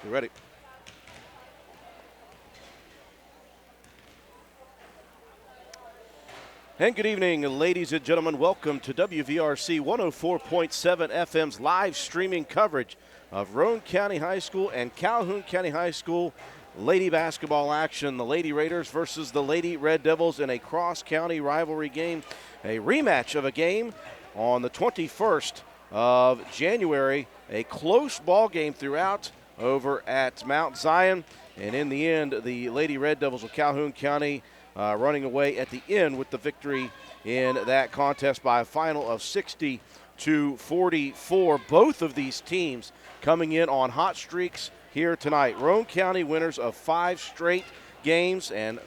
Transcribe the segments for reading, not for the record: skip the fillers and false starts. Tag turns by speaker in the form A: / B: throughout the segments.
A: Get ready. And good evening, ladies and gentlemen. Welcome to WVRC 104.7 FM's live streaming coverage of Roane County High School and Calhoun County High School Lady basketball action. The Lady Raiders versus the Lady Red Devils in a cross-county rivalry game. A rematch of a game on the 21st of January. A close ball game throughout over at Mount Zion. And in the end, the Lady Red Devils of Calhoun County running away at the end with the victory in that contest by a final of 60-44. Both of these teams coming in on hot streaks here tonight. Roane County winners of 5 straight games and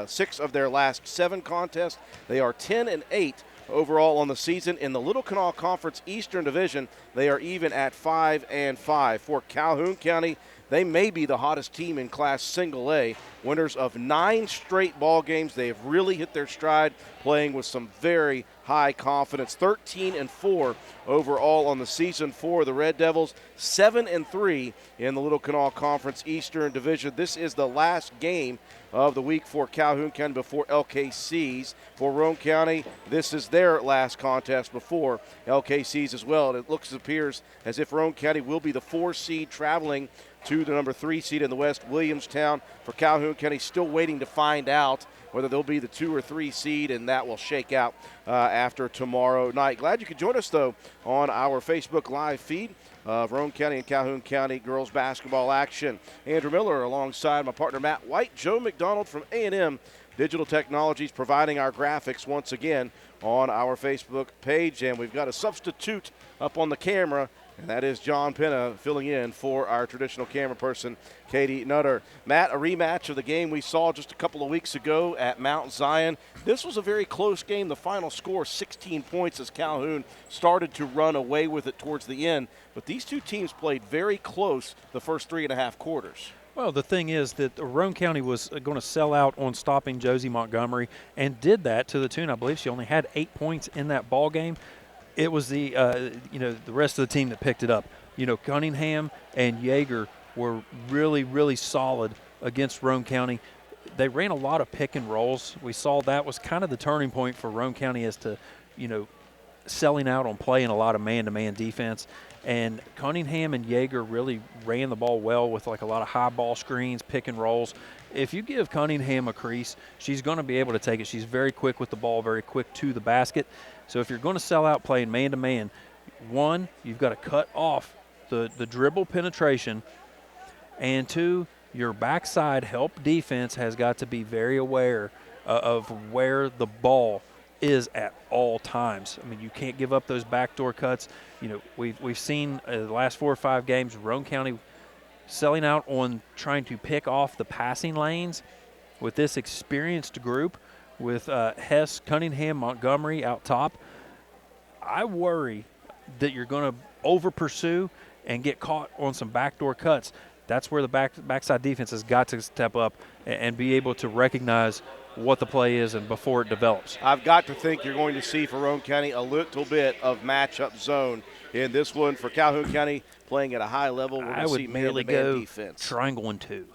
A: 6 of their last 7 contests. They are 10-8 overall on the season. In the Little Kanawha Conference Eastern Division, they are even at 5-5. For Calhoun County, they may be the hottest team in Class Single A. Winners of 9 straight ball games. They have really hit their stride, playing with some very high confidence. 13-4 overall on the season for the Red Devils. 7-3 in the Little Kanawha Conference Eastern Division. This is the last game of the week for Calhoun County before LKC's. For Roane County, this is their last contest before LKC's as well. And it appears as if Roane County will be the 4 seed traveling to the number 3 seed in the West, Williamstown. For Calhoun County, still waiting to find out whether they'll be the 2 or 3 seed, and that will shake out after tomorrow night. Glad you could join us, though, on our Facebook Live feed of Roane County and Calhoun County girls basketball action. Andrew Miller alongside my partner Matt White, Joe McDonald from A&M Digital Technologies providing our graphics once again on our Facebook page. And we've got a substitute up on the camera, and that is John Penna filling in for our traditional camera person, Katie Nutter. Matt, a rematch of the game we saw just a couple of weeks ago at Mount Zion. This was a very close game. The final score, 16 points, as Calhoun started to run away with it towards the end. But these two teams played very close the first 3.5 quarters.
B: Well, the thing is that Roane County was going to sell out on stopping Josie Montgomery and did that to the tune, I believe she only had 8 points in that ball game. It was the rest of the team that picked it up. Cunningham and Yeager were really, really solid against Roane County. They ran a lot of pick and rolls. We saw that was kind of the turning point for Roane County as to, selling out on playing a lot of man-to-man defense. And Cunningham and Yeager really ran the ball well with like a lot of high ball screens, pick and rolls. If you give Cunningham a crease, she's going to be able to take it. She's very quick with the ball, very quick to the basket. So if you're going to sell out playing man-to-man, one, you've got to cut off the dribble penetration, and 2, your backside help defense has got to be very aware of where the ball is at all times. I mean, you can't give up those backdoor cuts. We've seen the last 4 or 5 games, Roane County selling out on trying to pick off the passing lanes with this experienced group with Hess, Cunningham, Montgomery out top. I worry that you're going to over-pursue and get caught on some backdoor cuts. That's where the backside defense has got to step up and be able to recognize what the play is and before it develops.
A: I've got to think you're going to see for Roane County a little bit of matchup zone in this one. For Calhoun County playing at a high level, we're going to see man-to-man defense.
B: Triangle and 2.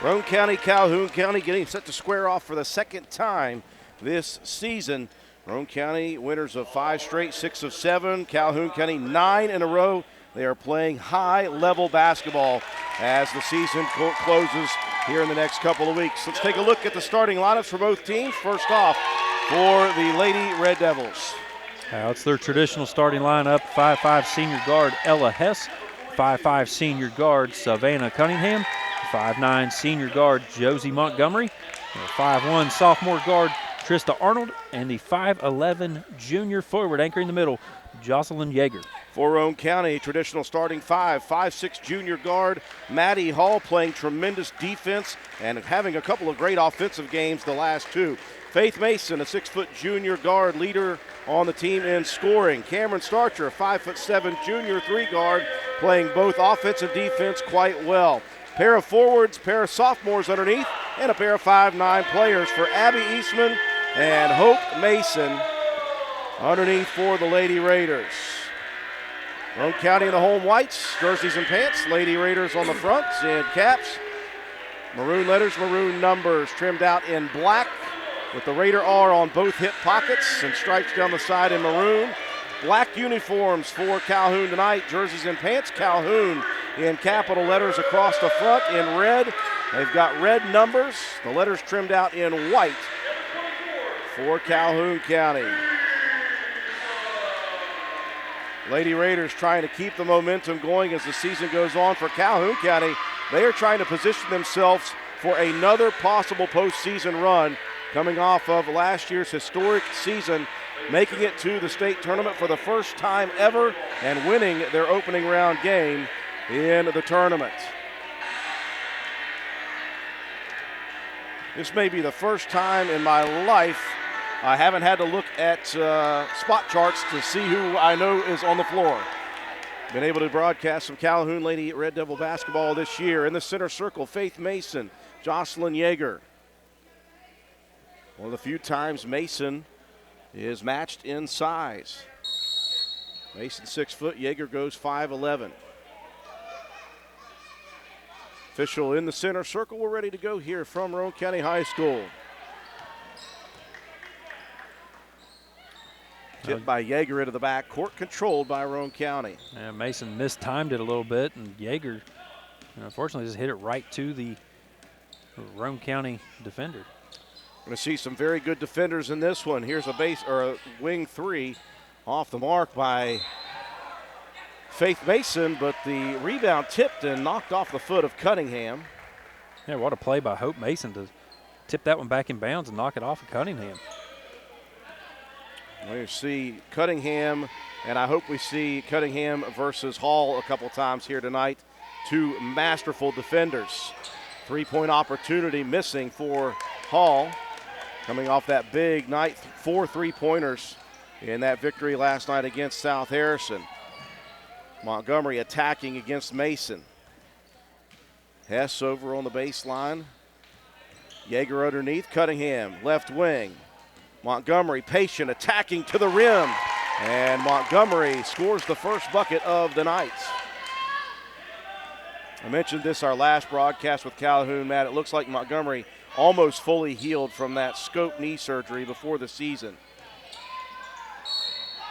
A: Roane County, Calhoun County getting set to square off for the second time this season. Roane County winners of 5 straight, 6 of 7. Calhoun County 9 in a row. They are playing high-level basketball as the season closes here in the next couple of weeks. Let's take a look at the starting lineups for both teams. First off, for the Lady Red Devils.
B: It's their traditional starting lineup. 5'5" senior guard Ella Hess, 5'5" senior guard Savannah Cunningham, 5'9" senior guard Josie Montgomery, 5'1" sophomore guard Trista Arnold, and the 5'11" junior forward anchoring the middle, Jocelyn Yeager.
A: For Roane County, traditional starting 5'6" junior guard Maddie Hall, playing tremendous defense and having a couple of great offensive games the last 2. Faith Mason, a 6' junior guard, leader on the team in scoring. Cameron Starcher, a 5'7" junior 3 guard, playing both offense and defense quite well. Pair of forwards, pair of sophomores underneath, and a pair of 5'9" players for Abby Eastman and Hope Mason underneath for the Lady Raiders. Roane County in the home whites, jerseys and pants. Lady Raiders on the fronts in caps. Maroon letters, maroon numbers, trimmed out in black with the Raider R on both hip pockets and stripes down the side in maroon. Black uniforms for Calhoun tonight, jerseys and pants. Calhoun in capital letters across the front in red. They've got red numbers, the letters trimmed out in white for Calhoun County. Lady Raiders trying to keep the momentum going as the season goes on. For Calhoun County, they are trying to position themselves for another possible postseason run, coming off of last year's historic season, making it to the state tournament for the first time ever and winning their opening round game in the tournament. This may be the first time in my life I haven't had to look at spot charts to see who I know is on the floor. Been able to broadcast some Calhoun Lady Red Devil basketball this year. In the center circle, Faith Mason, Jocelyn Yeager. One of the few times Mason is matched in size. Mason 6 foot, Yeager goes 5'11". Official in the center circle. We're ready to go here from Roane County High School. Tipped by Yeager into the back court, controlled by Roane County.
B: Yeah, Mason mistimed it a little bit, and Yeager, unfortunately, just hit it right to the Roane County defender.
A: We're going to see some very good defenders in this one. Here's a a wing 3 off the mark by Faith Mason, but the rebound tipped and knocked off the foot of Cunningham.
B: Yeah, what a play by Hope Mason to tip that one back in bounds and knock it off of Cunningham.
A: We see Cunningham, and I hope we see Cunningham versus Hall a couple times here tonight. 2 masterful defenders. 3-point opportunity missing for Hall, coming off that big night, 4 3-pointers in that victory last night against South Harrison. Montgomery attacking against Mason. Hess over on the baseline. Yeager underneath, Cunningham, left wing. Montgomery patient, attacking to the rim, and Montgomery scores the first bucket of the night. I mentioned this our last broadcast with Calhoun, Matt. It looks like Montgomery almost fully healed from that scope knee surgery before the season.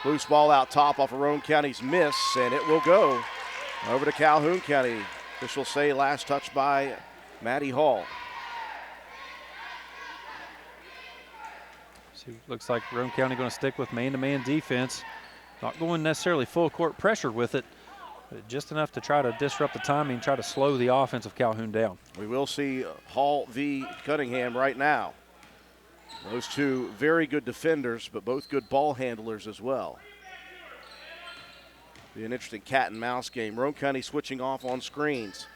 A: Loose ball out top off of Roane County's miss, and it will go over to Calhoun County. Officials say last touch by Maddie Hall.
B: Looks like Roane County going to stick with man-to-man defense. Not going necessarily full court pressure with it, but just enough to try to disrupt the timing, try to slow the offense of Calhoun down.
A: We will see Hall v. Cunningham right now. Those 2 very good defenders, but both good ball handlers as well. Be an interesting cat and mouse game. Roane County switching off on screens.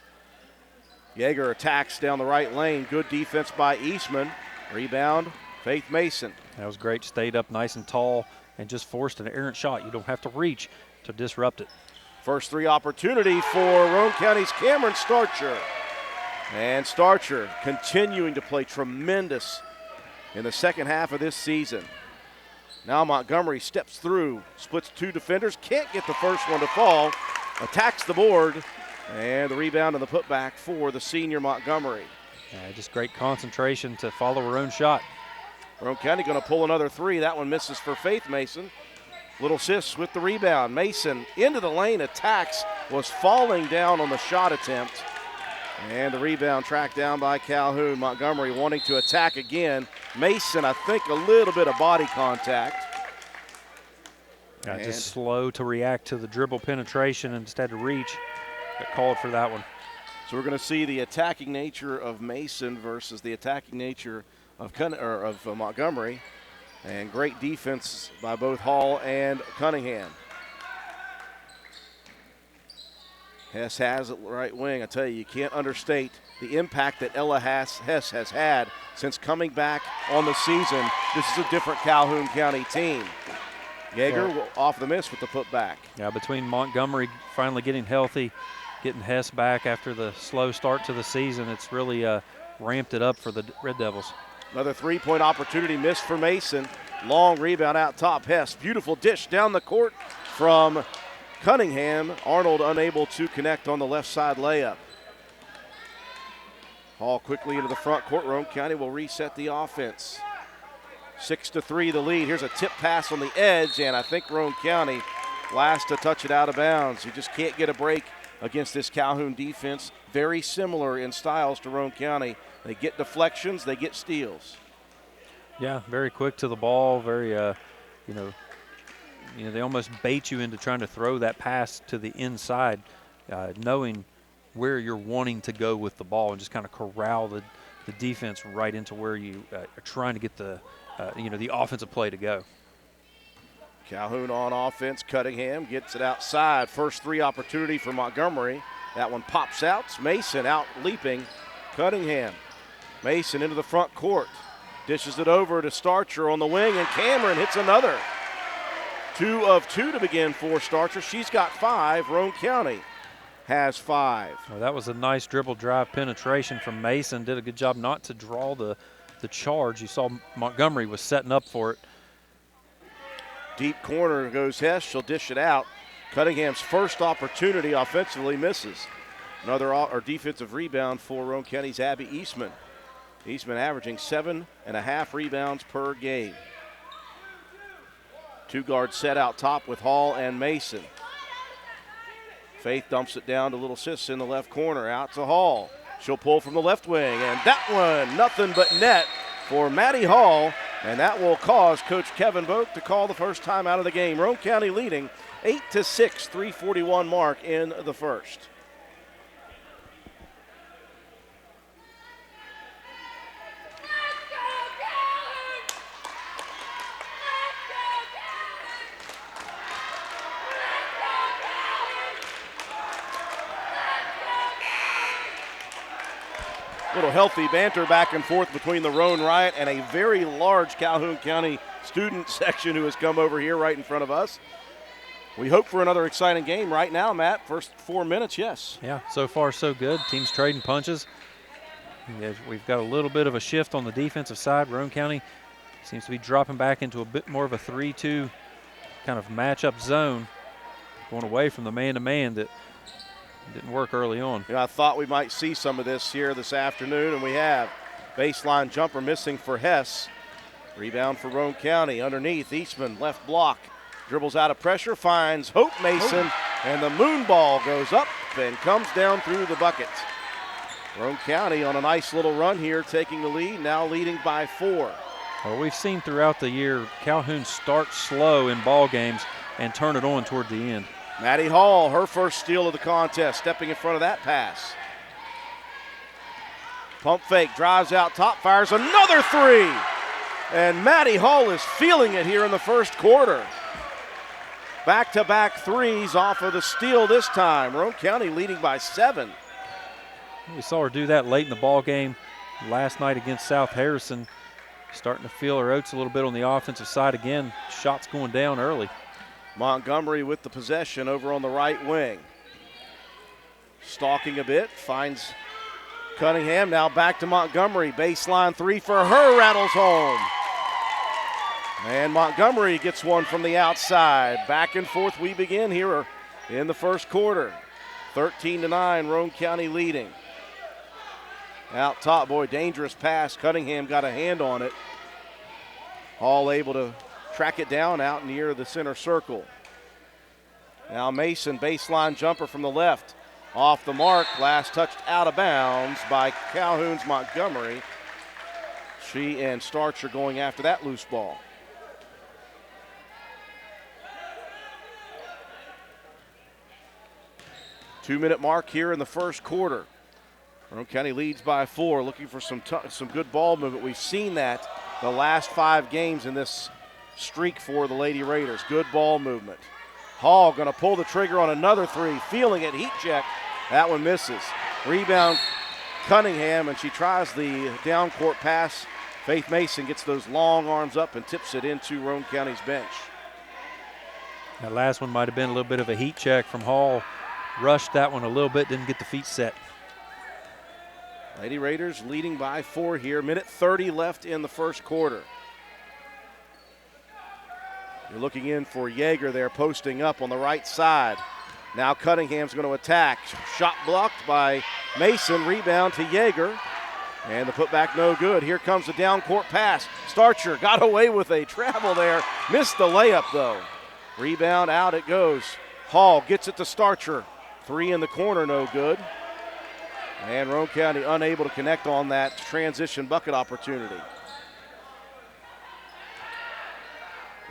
A: Yeager attacks down the right lane. Good defense by Eastman. Rebound, Faith Mason.
B: That was great. Stayed up nice and tall and just forced an errant shot. You don't have to reach to disrupt it.
A: First 3 opportunity for Roane County's Cameron Starcher. And Starcher continuing to play tremendous in the second half of this season. Now Montgomery steps through, splits 2 defenders, can't get the first one to fall, attacks the board, and the rebound and the putback for the senior Montgomery.
B: Just great concentration to follow her own shot.
A: Roane County going to pull another three. That one misses for Faith Mason. Little Sis with the rebound. Mason into the lane, attacks, was falling down on the shot attempt. And the rebound tracked down by Calhoun. Montgomery wanting to attack again. Mason, I think, a little bit of body contact.
B: Just slow to react to the dribble penetration and instead of reach. Got called for that one.
A: So we're going to see the attacking nature of Mason versus the attacking nature of Montgomery. And great defense by both Hall and Cunningham. Hess has it right wing. I tell you can't understate the impact that Ella Hess has had since coming back on the season. This is a different Calhoun County team. Yeager off the miss with the putback.
B: Yeah, between Montgomery finally getting healthy, getting Hess back after the slow start to the season, it's really ramped it up for the Red Devils.
A: Another three-point opportunity missed for Mason. Long rebound out top. Hess, beautiful dish down the court from Cunningham. Arnold unable to connect on the left side layup. Hall quickly into the front court. Roane County will reset the offense. 6-3 the lead. Here's a tip pass on the edge, and I think Roane County last to touch it out of bounds. You just can't get a break against this Calhoun defense. Very similar in styles to Roane County. They get deflections, they get steals.
B: Yeah, very quick to the ball, very, they almost bait you into trying to throw that pass to the inside, knowing where you're wanting to go with the ball and just kind of corral the defense right into where you are trying to get the offensive play to go.
A: Calhoun on offense. Cunningham gets it outside. First three opportunity for Montgomery. That one pops out. Mason out leaping. Cunningham. Mason into the front court. Dishes it over to Starcher on the wing, and Cameron hits another. 2 of 2 to begin for Starcher. She's got 5. Roane County has 5.
B: Well, that was a nice dribble drive penetration from Mason. Did a good job not to draw the charge. You saw Montgomery was setting up for it.
A: Deep corner goes Hess. She'll dish it out. Cunningham's first opportunity offensively misses. Another defensive rebound for Roane County's Abby Eastman. Eastman averaging 7.5 rebounds per game. 2-guard set out top with Hall and Mason. Faith dumps it down to Little Sis in the left corner. Out to Hall. She'll pull from the left wing, and that one, nothing but net for Maddie Hall, and that will cause Coach Kevin Boak to call the first time out of the game. Roane County leading 8-6, 3:41 mark in the first. Little healthy banter back and forth between the Roane Riot and a very large Calhoun County student section who has come over here right in front of us. We hope for another exciting game right now, Matt. First 4 minutes, yes.
B: Yeah, so far so good. Teams trading punches. We've got a little bit of a shift on the defensive side. Roane County seems to be dropping back into a bit more of a 3-2 kind of matchup zone, going away from the man-to-man that didn't work early on.
A: I thought we might see some of this here this afternoon, and we have. Baseline jumper missing for Hess. Rebound for Roane County. Underneath, Eastman, left block. Dribbles out of pressure, finds Hope Mason, and the moon ball goes up and comes down through the bucket. Roane County on a nice little run here, taking the lead, now leading by 4.
B: Well, we've seen throughout the year Calhoun start slow in ball games and turn it on toward the end.
A: Maddie Hall, her first steal of the contest, stepping in front of that pass. Pump fake, drives out top, fires another three. And Maddie Hall is feeling it here in the first quarter. Back-to-back threes off of the steal this time. Roane County leading by 7.
B: We saw her do that late in the ball game last night against South Harrison. Starting to feel her oats a little bit on the offensive side again. Shots going down early.
A: Montgomery with the possession over on the right wing. Stalking a bit, finds Cunningham. Now back to Montgomery. Baseline three for her, rattles home. And Montgomery gets one from the outside. Back and forth we begin here in the first quarter. 13-9, Roane County leading. Out top, boy, dangerous pass. Cunningham got a hand on it. Hall able to track it down out near the center circle. Now Mason, baseline jumper from the left. Off the mark, last touched out of bounds by Calhoun's Montgomery. She and Starcher going after that loose ball. Two-minute mark here in the first quarter. Roane County leads by 4, looking for some good ball movement. We've seen that the last 5 games in this streak for the Lady Raiders. Good ball movement. Hall going to pull the trigger on another 3, feeling it, heat check. That one misses. Rebound Cunningham, and she tries the down court pass. Faith Mason gets those long arms up and tips it into Roane County's bench.
B: That last one might have been a little bit of a heat check from Hall. Rushed that one a little bit, didn't get the feet set.
A: Lady Raiders leading by 4 here. Minute 30 left in the first quarter. You're looking in for Yeager there, posting up on the right side. Now Cunningham's going to attack. Shot blocked by Mason. Rebound to Yeager. And the putback no good. Here comes the down court pass. Starcher got away with a travel there. Missed the layup though. Rebound out it goes. Hall gets it to Starcher. 3 in the corner, no good. And Roane County unable to connect on that transition bucket opportunity.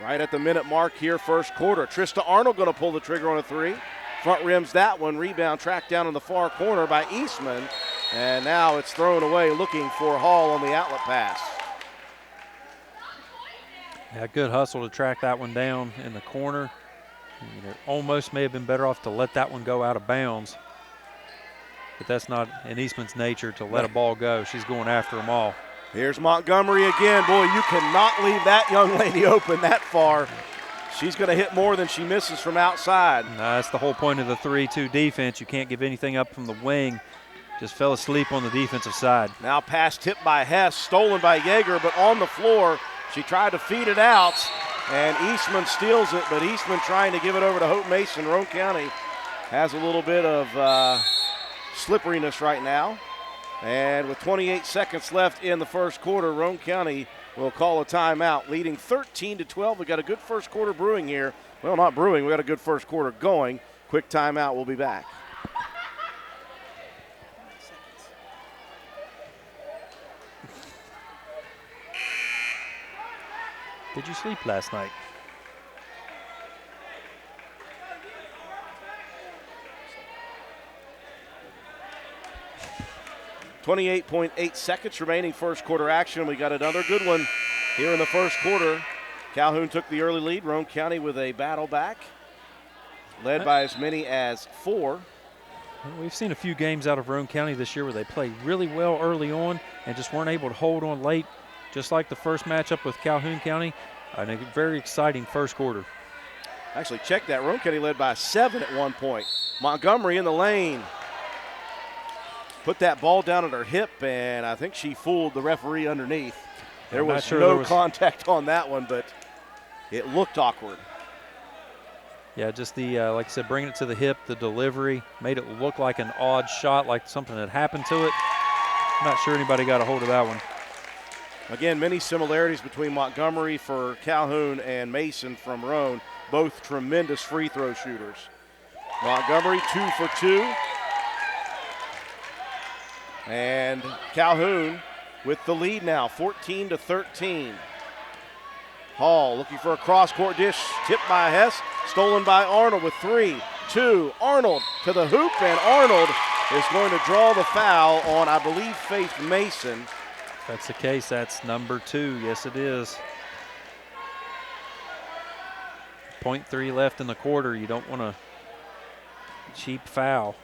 A: Right at the minute mark here, first quarter. Trista Arnold going to pull the trigger on a 3. Front rims that one. Rebound tracked down in the far corner by Eastman. And now it's thrown away, looking for Hall on the outlet pass.
B: Yeah, good hustle to track that one down in the corner. Almost may have been better off to let that one go out of bounds. But that's not in Eastman's nature to let a ball go. She's going after them all.
A: Here's Montgomery again. Boy, you cannot leave that young lady open that far. She's going to hit more than she misses from outside.
B: That's the whole point of the 3-2 defense. You can't give anything up from the wing. Just fell asleep on the defensive side.
A: Now pass tipped by Hess, stolen by Yeager, but on the floor. She tried to feed it out, and Eastman steals it, but Eastman trying to give it over to Hope Mason. Roane County has a little bit of slipperiness right now. And with 28 seconds left in the first quarter, Roane County will call a timeout, leading 13-12. We got a good first quarter brewing here. Well, not brewing, we got a good first quarter going. Quick timeout, we'll be back.
B: Did you sleep last night?
A: .8 seconds remaining first quarter action. We got another good one here in the first quarter. Calhoun took the early lead. Roane County with a battle back, led by as many as 4.
B: We've seen a few games out of Roane County this year where they played really well early on and just weren't able to hold on late, just like the first matchup with Calhoun County. A very exciting first quarter.
A: Actually, check that. Roane County led by 7 at one point. Montgomery in the lane. Put that ball down at her hip, and I think she fooled the referee underneath. There was no contact on that one, but it looked awkward.
B: Yeah, just the, like I said, bringing it to the hip, the delivery, made it look like an odd shot, like something had happened to it. I'm not sure anybody got a hold of that one.
A: Again, many similarities between Montgomery for Calhoun and Mason from Roane. Both tremendous free throw shooters. Montgomery 2 for 2. And Calhoun with the lead now, 14-13. Hall looking for a cross-court dish, tipped by Hess, stolen by Arnold with 3, 2. Arnold to the hoop, and Arnold is going to draw the foul on, I believe, Faith Mason.
B: If that's the case, that's number 2. Yes, it is. 0.3 left in the quarter. You don't want a cheap foul.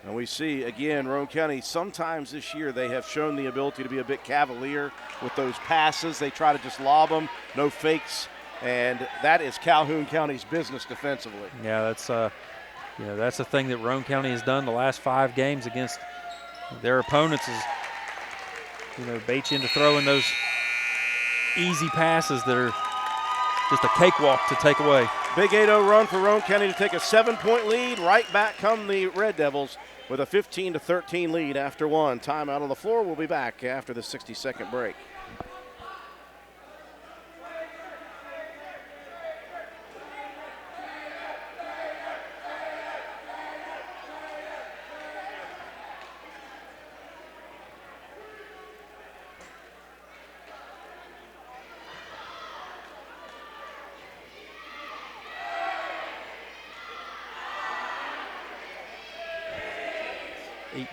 A: And we see, again, Roane County, sometimes this year they have shown the ability to be a bit cavalier with those passes. They try to just lob them, no fakes, and that is Calhoun County's business defensively.
B: Yeah, that's that's the thing that Roane County has done the last 5 games against their opponents is, bait you into throwing those easy passes that are just a cakewalk to take away.
A: Big 8-0 run for Roane County to take a 7-point lead. Right back come the Red Devils. with a 15-13 lead after one. Timeout on the floor. We'll be back after the 60-second break.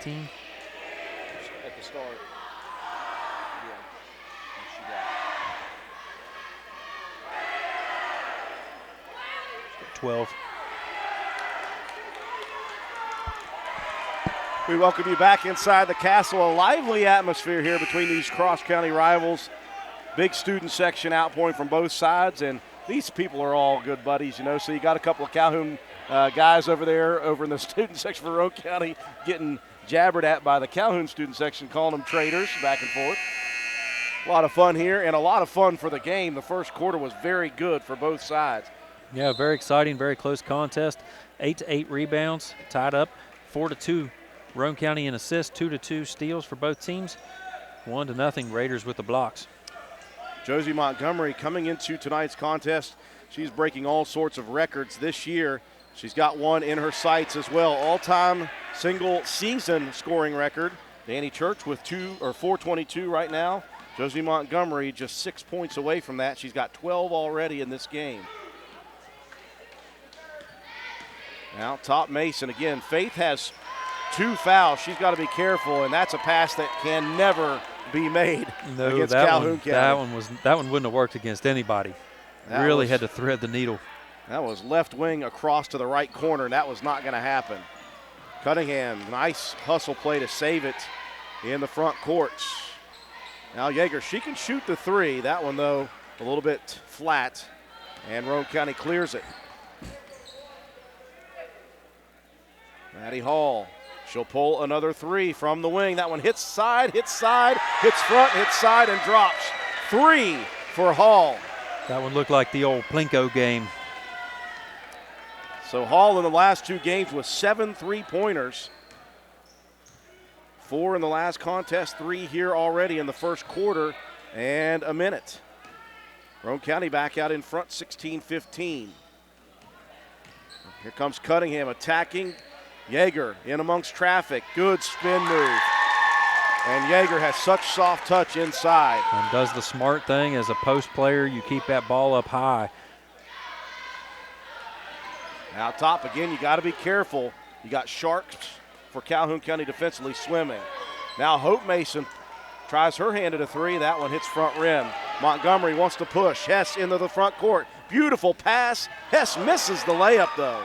B: At
A: the start. Yeah.
B: 12.
A: We welcome you back inside the castle. A lively atmosphere here between these cross-county rivals. Big student section outpouring from both sides, and these people are all good buddies, you know. So you got a couple of Calhoun guys over there, over in the student section for Roane County, getting jabbered at by the Calhoun student section, calling them traitors back and forth. A lot of fun here, and a lot of fun for the game. The first quarter was very good for both sides.
B: Yeah, very exciting, very close contest. 8-8 rebounds, tied up. 4-2 Roane County in assists, 2-2 steals for both teams. 1-0 Raiders with the blocks.
A: Josie Montgomery coming into tonight's contest. She's breaking all sorts of records this year. She's got one in her sights as well. All-time single season scoring record. Danny Church with 422 right now. Josie Montgomery just 6 points away from that. She's got 12 already in this game. Now top Mason again. Faith has 2 fouls. She's got to be careful, and that's a pass that can never be made against Calhoun County.
B: That one wouldn't have worked against anybody. Really had to thread the needle.
A: That was left wing across to the right corner, and that was not going to happen. Cunningham, nice hustle play to save it in the front courts. Now Yeager, she can shoot the 3. That one, though, a little bit flat, and Roane County clears it. Maddie Hall, she'll pull another 3 from the wing. That one hits side, hits front, hits side, and drops. 3 for Hall.
B: That one looked like the old Plinko game.
A: So Hall in the last 2 games with 7 3-pointers. 4 in the last contest, 3 here already in the first quarter and a minute. Roane County back out in front, 16-15. Here comes Cunningham attacking. Yeager in amongst traffic. Good spin move. And Yeager has such soft touch inside.
B: And does the smart thing as a post player. You keep that ball up high.
A: Out top again, you got to be careful. You got sharks for Calhoun County defensively swimming. Now Hope Mason tries her hand at a 3. That one hits front rim. Montgomery wants to push. Hess into the front court. Beautiful pass. Hess misses the layup though.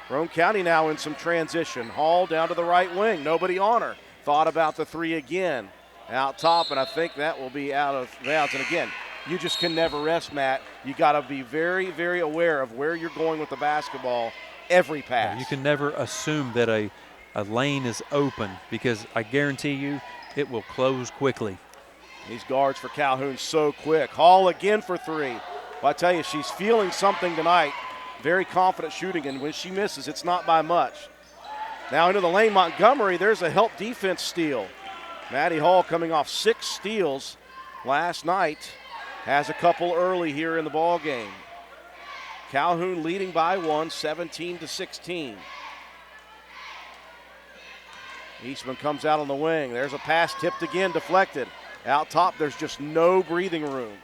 A: Roane County now in some transition. Hall down to the right wing. Nobody on her. Thought about the 3 again. Out top, and I think that will be out of bounds. And again, you just can never rest, Matt. You got to be very, very aware of where you're going with the basketball every pass.
B: Yeah, you can never assume that a lane is open, because I guarantee you it will close quickly.
A: These guards for Calhoun so quick. Hall again for 3. Well, I tell you, she's feeling something tonight. Very confident shooting, and when she misses, it's not by much. Now into the lane, Montgomery. There's a help defense steal. Maddie Hall coming off 6 steals last night. Has a couple early here in the ball game. Calhoun leading by 1, 17-16. Eastman comes out on the wing. There's a pass tipped again, deflected. Out top, there's just no breathing room.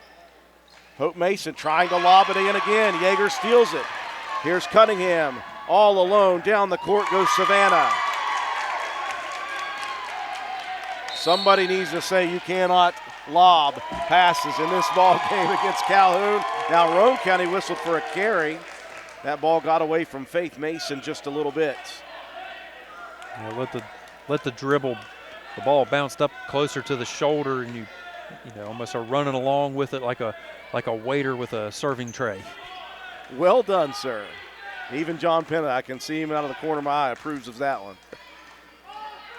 A: Hope Mason trying to lob it in again. Yeager steals it. Here's Cunningham all alone. Down the court goes Savannah. Somebody needs to say you cannot lob passes in this ball game against Calhoun. Now Roane County whistled for a carry. That ball got away from Faith Mason just a little bit.
B: Yeah, let the dribble, the ball bounced up closer to the shoulder, and you almost are running along with it like a waiter with a serving tray.
A: Well done, sir. Even John Pennant, I can see him out of the corner of my eye, approves of that one.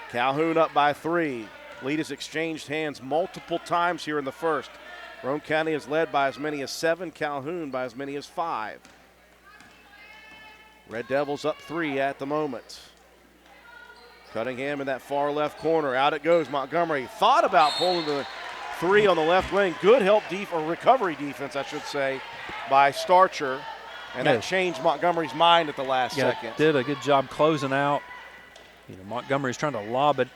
A: Calhoun up by 3. Lead has exchanged hands multiple times here in the first. Roane County is led by as many as 7, Calhoun by as many as 5. Red Devils up 3 at the moment. Cunningham in that far left corner. Out it goes. Montgomery thought about pulling the three on the left wing. Good help or recovery defense, I should say, by Starcher. And that changed Montgomery's mind at the last second.
B: Did a good job closing out. Montgomery's trying to lob it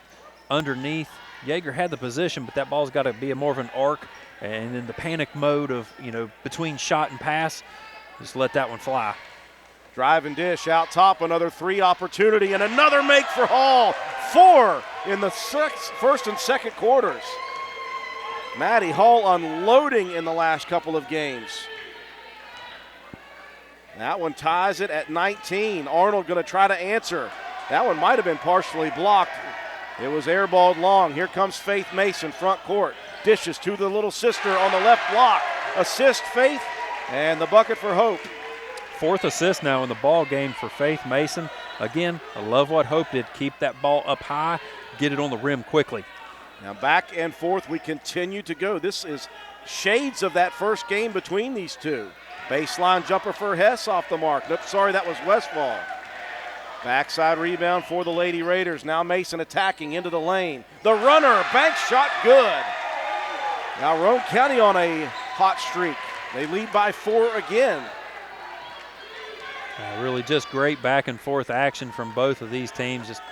B: underneath. Yeager had the position, but that ball's got to be more of an arc. And in the panic mode of, between shot and pass, just let that one fly.
A: Drive and dish out top, another three opportunity, and another make for Hall. 4 in the first and second quarters. Maddie Hall unloading in the last couple of games. That one ties it at 19. Arnold going to try to answer. That one might have been partially blocked. It was airballed long. Here comes Faith Mason, front court. Dishes to the little sister on the left block. Assist Faith, and the bucket for Hope.
B: 4th assist now in the ball game for Faith Mason. Again, I love what Hope did. Keep that ball up high, get it on the rim quickly.
A: Now back and forth we continue to go. This is shades of that first game between these two. Baseline jumper for Hess off the mark. Nope, sorry, that was Westfall. Backside rebound for the Lady Raiders. Now Mason attacking into the lane. The runner, bank shot, good. Now Roane County on a hot streak. They lead by 4 again.
B: Really just great back and forth action from both of these teams. Just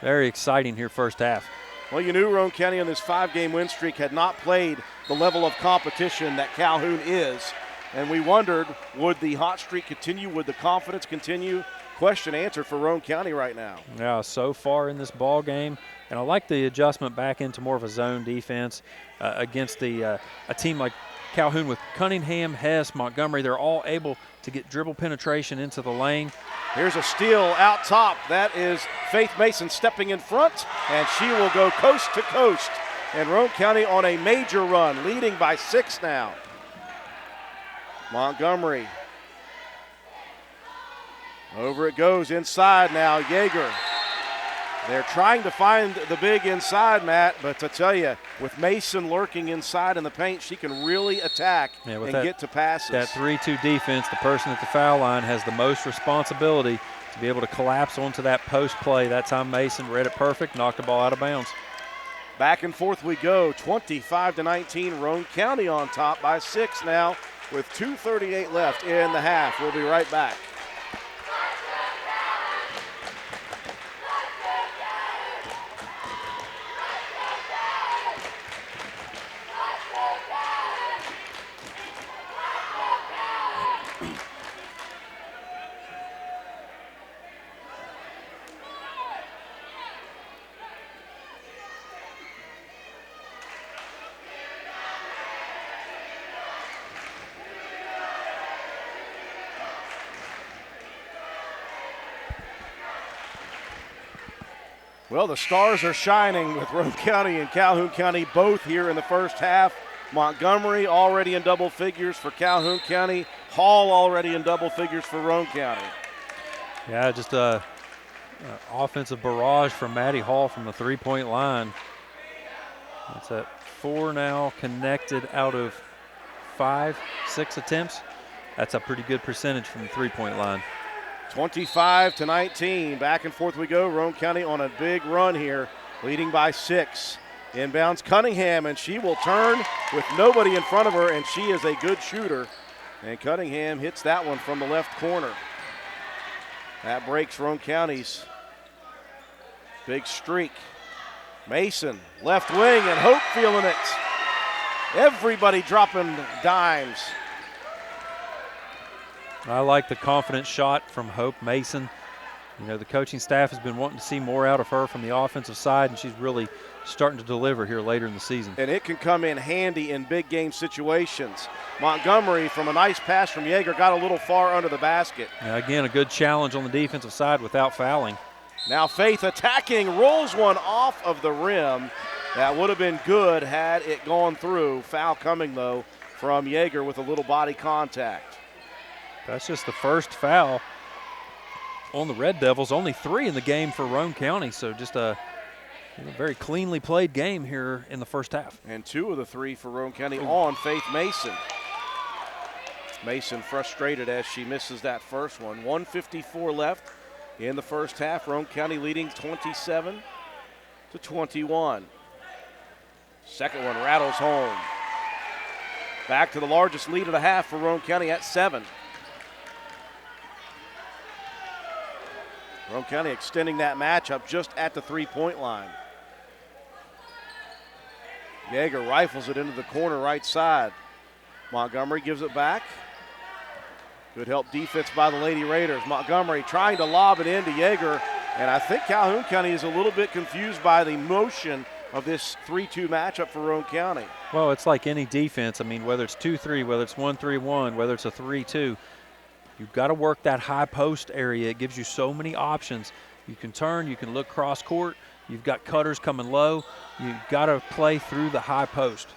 B: very exciting here first half.
A: Well, you knew Roane County on this 5-game win streak had not played the level of competition that Calhoun is. And we wondered, would the hot streak continue? Would the confidence continue? Question answered for Roane County right now.
B: Yeah, so far in this ball game, and I like the adjustment back into more of a zone defense against a team like Calhoun with Cunningham, Hess, Montgomery. They're all able to get dribble penetration into the lane.
A: Here's a steal out top. That is Faith Mason stepping in front, and she will go coast to coast. And Roane County on a major run, leading by 6 now. Montgomery. Over it goes inside now, Yeager. They're trying to find the big inside, Matt, but to tell you, with Mason lurking inside in the paint, she can really attack and get to passes.
B: That 3-2 defense, the person at the foul line has the most responsibility to be able to collapse onto that post play. That time Mason read it perfect, knocked the ball out of bounds.
A: Back and forth we go, 25-19, Roane County on top by 6 now with 2:38 left in the half. We'll be right back. Well, the stars are shining with Roane County and Calhoun County both here in the first half. Montgomery already in double figures for Calhoun County. Hall already in double figures for Roane County.
B: Yeah, just a offensive barrage from Maddie Hall from the three-point line. That's at 4 now, connected out of 6 attempts. That's a pretty good percentage from the three-point line.
A: 25-19, back and forth we go. Roane County on a big run here, leading by 6. Inbounds Cunningham, and she will turn with nobody in front of her, and she is a good shooter. And Cunningham hits that one from the left corner. That breaks Roane County's big streak. Mason, left wing, and Hope feeling it. Everybody dropping dimes.
B: I like the confident shot from Hope Mason. You know, the coaching staff has been wanting to see more out of her from the offensive side, and she's really starting to deliver here later in the season.
A: And it can come in handy in big game situations. Montgomery, from a nice pass from Yeager, got a little far under the basket.
B: Now again, a good challenge on the defensive side without fouling.
A: Now Faith attacking, rolls one off of the rim. That would have been good had it gone through. Foul coming, though, from Yeager with a little body contact.
B: That's just the first foul on the Red Devils. Only 3 in the game for Roane County, so just a very cleanly played game here in the first half.
A: And 2 of the 3 for Roane County on Faith Mason. Mason frustrated as she misses that first one. 1:54 left in the first half. Roane County leading 27 to 21. Second one rattles home. Back to the largest lead of the half for Roane County at 7. Roane County extending that matchup just at the three-point line. Yeager rifles it into the corner right side. Montgomery gives it back. Good help defense by the Lady Raiders. Montgomery trying to lob it into Yeager, and I think Calhoun County is a little bit confused by the motion of this 3-2 matchup for Roane County.
B: Well, it's like any defense. I mean, whether it's 2-3, whether it's 1-3-1, whether it's a 3-2, you've got to work that high post area. It gives you so many options. You can turn, you can look cross court. You've got cutters coming low. You've got to play through the high post.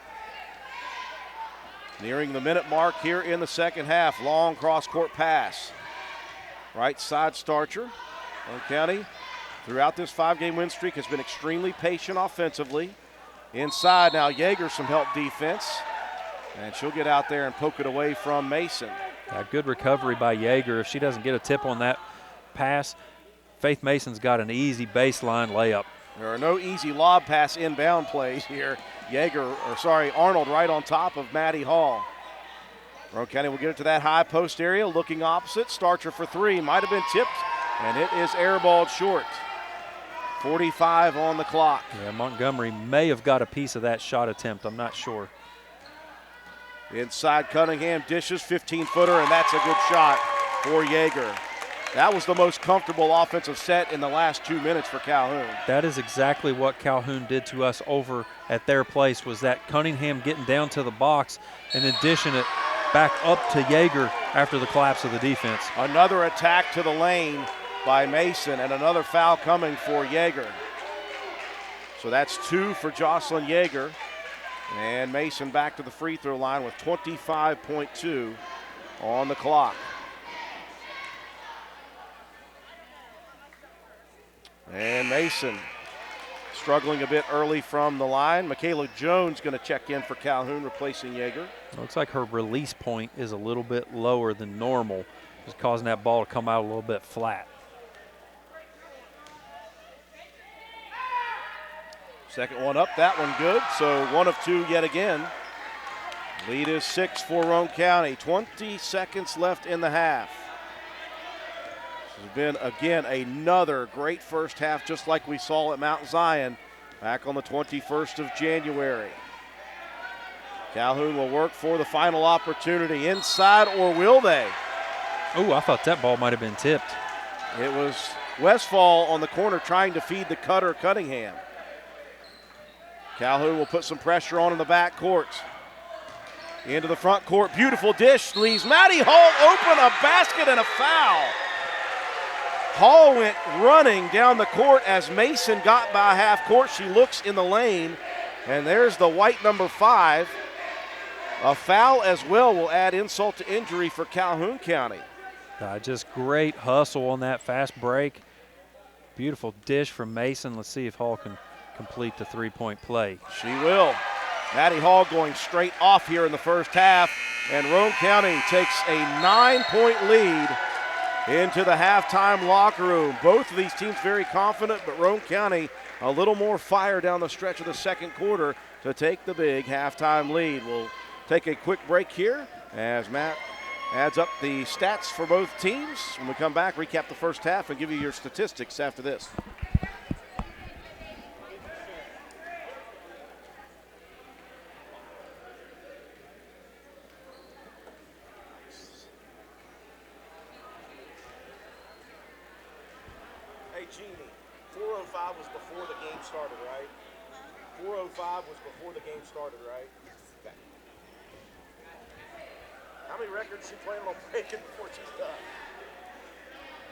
A: Nearing the minute mark here in the second half. Long cross-court pass. Right side Starcher. Roane County, throughout this 5-game win streak, has been extremely patient offensively. Inside now, Yeager some help defense. And she'll get out there and poke it away from Mason.
B: A good recovery by Yeager. If she doesn't get a tip on that pass, Faith Mason's got an easy baseline layup.
A: There are no easy lob pass inbound plays here. Arnold right on top of Maddie Hall. Roane County will get it to that high post area, looking opposite. Starcher for three, might have been tipped, and it is airballed short. 45 on the clock.
B: Yeah, Montgomery may have got a piece of that shot attempt. I'm not sure.
A: Inside Cunningham dishes, 15-footer, and that's a good shot for Yeager. That was the most comfortable offensive set in the last 2 minutes for Calhoun.
B: That is exactly what Calhoun did to us over at their place, was that Cunningham getting down to the box and then dishing it back up to Yeager after the collapse of the defense.
A: Another attack to the lane by Mason, and another foul coming for Yeager. So that's 2 for Jocelyn Yeager. And Mason back to the free throw line with 25.2 on the clock. And Mason struggling a bit early from the line. Michaela Jones going to check in for Calhoun, replacing Yeager.
B: Looks like her release point is a little bit lower than normal, just causing that ball to come out a little bit flat.
A: Second one up, that one good. So 1 of 2 yet again. Lead is 6 for Roane County. 20 seconds left in the half. This has been, again, another great first half, just like we saw at Mount Zion back on the 21st of January. Calhoun will work for the final opportunity. Inside, or will they?
B: Oh, I thought that ball might have been tipped.
A: It was Westfall on the corner trying to feed the cutter Cunningham. Calhoun will put some pressure on in the back court. Into the front court, beautiful dish, leaves Maddie Hall open, a basket and a foul. Hall went running down the court as Mason got by half court. She looks in the lane, and there's the white number 5. A foul as well will add insult to injury for Calhoun County.
B: Just great hustle on that fast break. Beautiful dish from Mason. Let's see if Hall can complete the three-point play.
A: She will. Maddie Hall going straight off here in the first half, and Roane County takes a 9-point lead into the halftime locker room. Both of these teams very confident, but Roane County a little more fire down the stretch of the second quarter to take the big halftime lead. We'll take a quick break here as Matt adds up the stats for both teams. When we come back, recap the first half and give you your statistics after this. Hey, Jeannie, 4:05 was before the game started, right? 4:05 was before the game started, right? Yes. Okay. How many records she planning on breaking before she's done?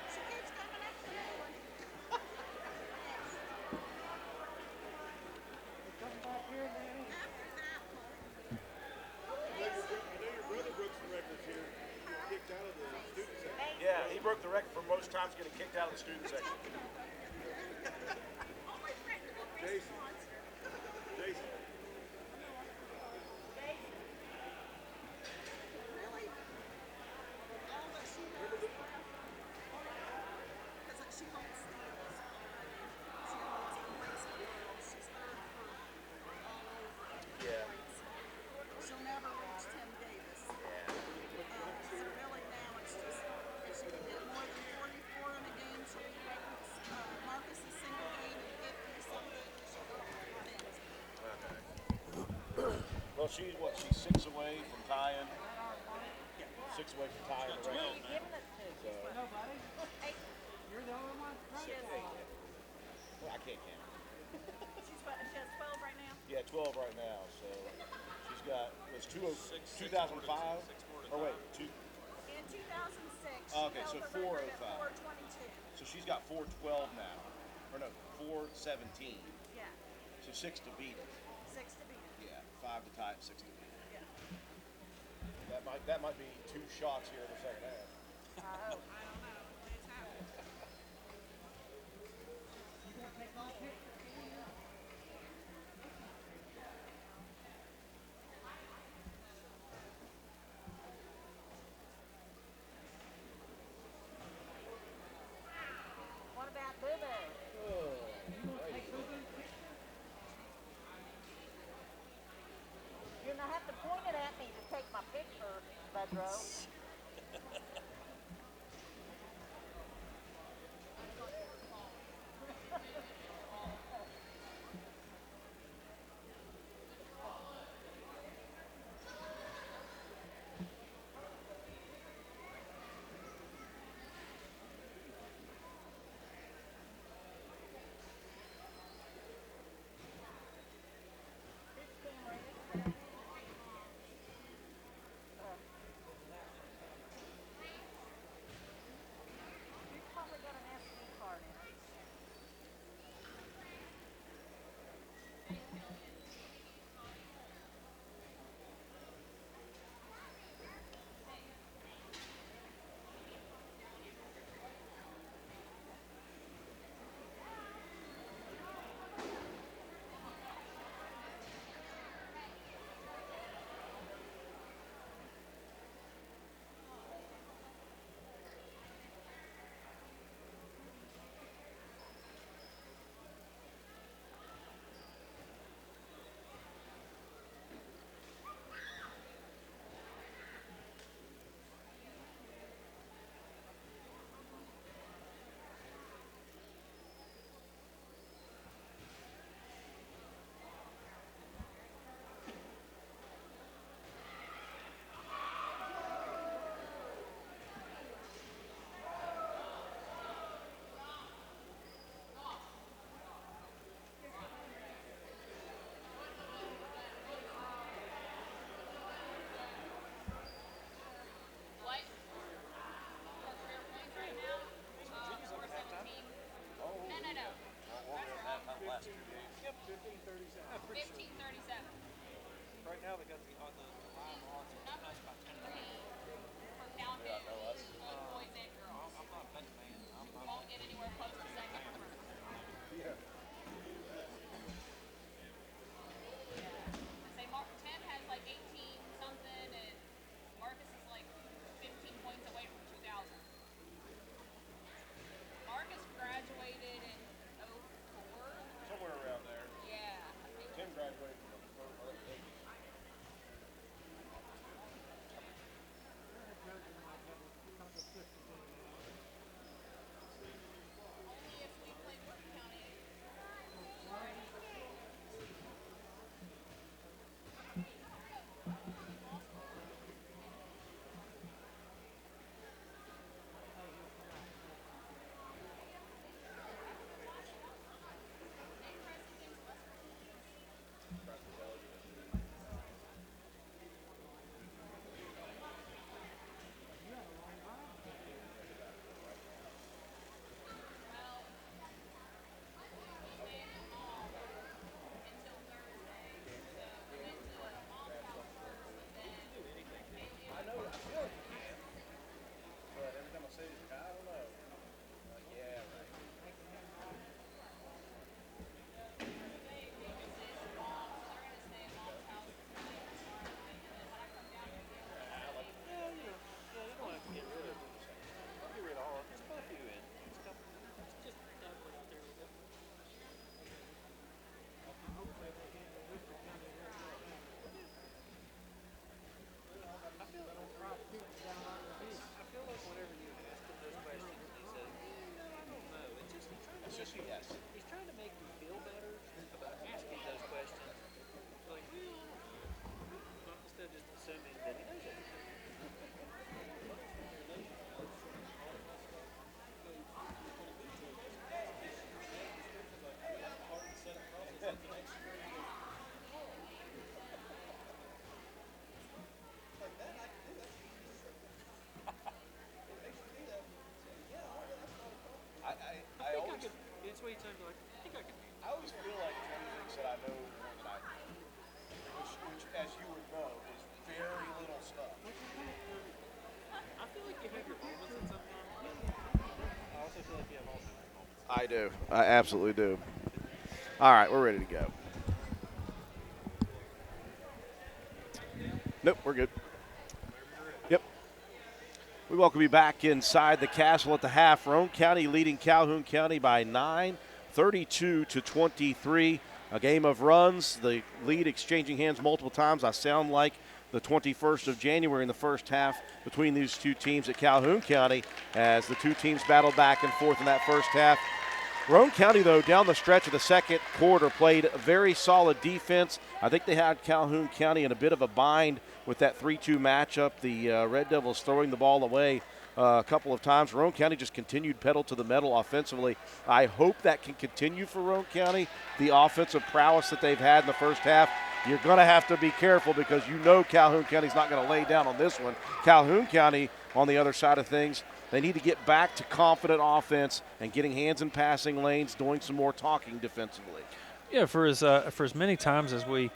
C: She keeps coming up to me. Come back here, man.
D: I know your brother broke some records here. He got kicked out of the student section.
A: Yeah, he broke the record for most times getting kicked out of the student section.
D: Jason.
C: Really? Oh, but she knows. Because like she holds steals. She holds places.
A: Well, she's what? She's 6 away from tying. 6 away from tying the record.
C: Giving it to.
A: So,
C: Hey,
A: well, I can't count.
C: she has 12 right now.
A: Yeah, 12 right now. So she's got it's 2005. Or wait, two.
C: In 2006,
A: Okay,
C: she
A: so
C: held the record
A: 405.
C: at 422.
A: So she's got 412 now, or no, 417.
C: Yeah,
A: So 6 to beat it.
C: 6 to beat it.
A: Yeah, 5 to tie it, 6 to beat it.
C: Yeah.
A: That might be 2 shots here in the second half.
C: I don't know. It's happening. What about Boo Boo? You're gonna have to point it at me to take my picture, Bedro. He's probably got an SD card in it.
E: What? For career points right now? 417. No.
A: Last 2 games.
D: Yep, 15-37.
E: 1537.
F: Right now they got the line on
E: Number 3 for Calhoun, both boys and girls.
F: I'm not a betting man. I'm not.
E: Won't get anywhere close to second or first.
A: Yeah.
E: Say Tim has like 18 something, and Marcus is like 15 points away from 2000. Marcus graduated in '04.
A: Somewhere around there.
E: Yeah, I think.
A: Tim graduated from the early 80s. know one that I do. Which, as you would know, is very little stuff.
F: I feel like you have your moments at sometimes, but I also feel like you have all the right moments.
A: I do. I absolutely do. All right, we're ready to go. Nope, we're good. Yep. We welcome you back inside the castle at the half. Roane County leading Calhoun County by 9, 32-23. A game of runs. The lead exchanging hands multiple times. I sound like the 21st of January in the first half between these two teams at Calhoun County as the two teams battled back and forth in that first half. Roane County, though, down the stretch of the second quarter, played a very solid defense. I think they had Calhoun County in a bit of a bind with that 3-2 matchup. The Red Devils throwing the ball away a couple of times. Roane County just continued pedal to the metal offensively. I hope that can continue for Roane County. The offensive prowess that they've had in the first half, you're going to have to be careful because you know Calhoun County's not going to lay down on this one. Calhoun County, on the other side of things, they need to get back to confident offense and getting hands in passing lanes, doing some more talking defensively.
B: Yeah, for as many times as we,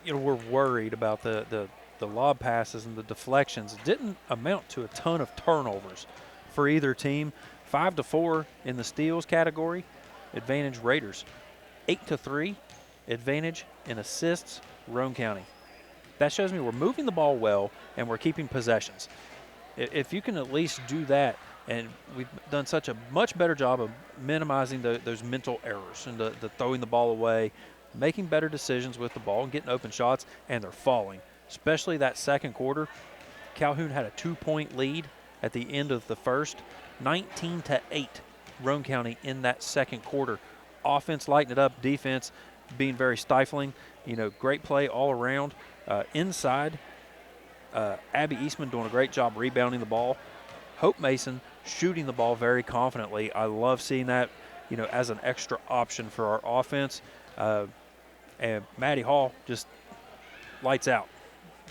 B: we're worried about the lob passes and the deflections, it didn't amount to a ton of turnovers for either team. 5-4 in the steals category, advantage Raiders. 8-3, advantage in assists, Roane County. That shows me we're moving the ball well and we're keeping possessions. If you can at least do that, and we've done such a much better job of minimizing those mental errors and the throwing the ball away, making better decisions with the ball and getting open shots, and they're falling. Especially that second quarter. Calhoun had a 2-point lead at the end of the first, 19-8, Roane County in that second quarter. Offense lighting it up, defense being very stifling. Great play all around. Inside, Abby Eastman doing a great job rebounding the ball. Hope Mason shooting the ball very confidently. I love seeing that, as an extra option for our offense. And Maddie Hall just lights out.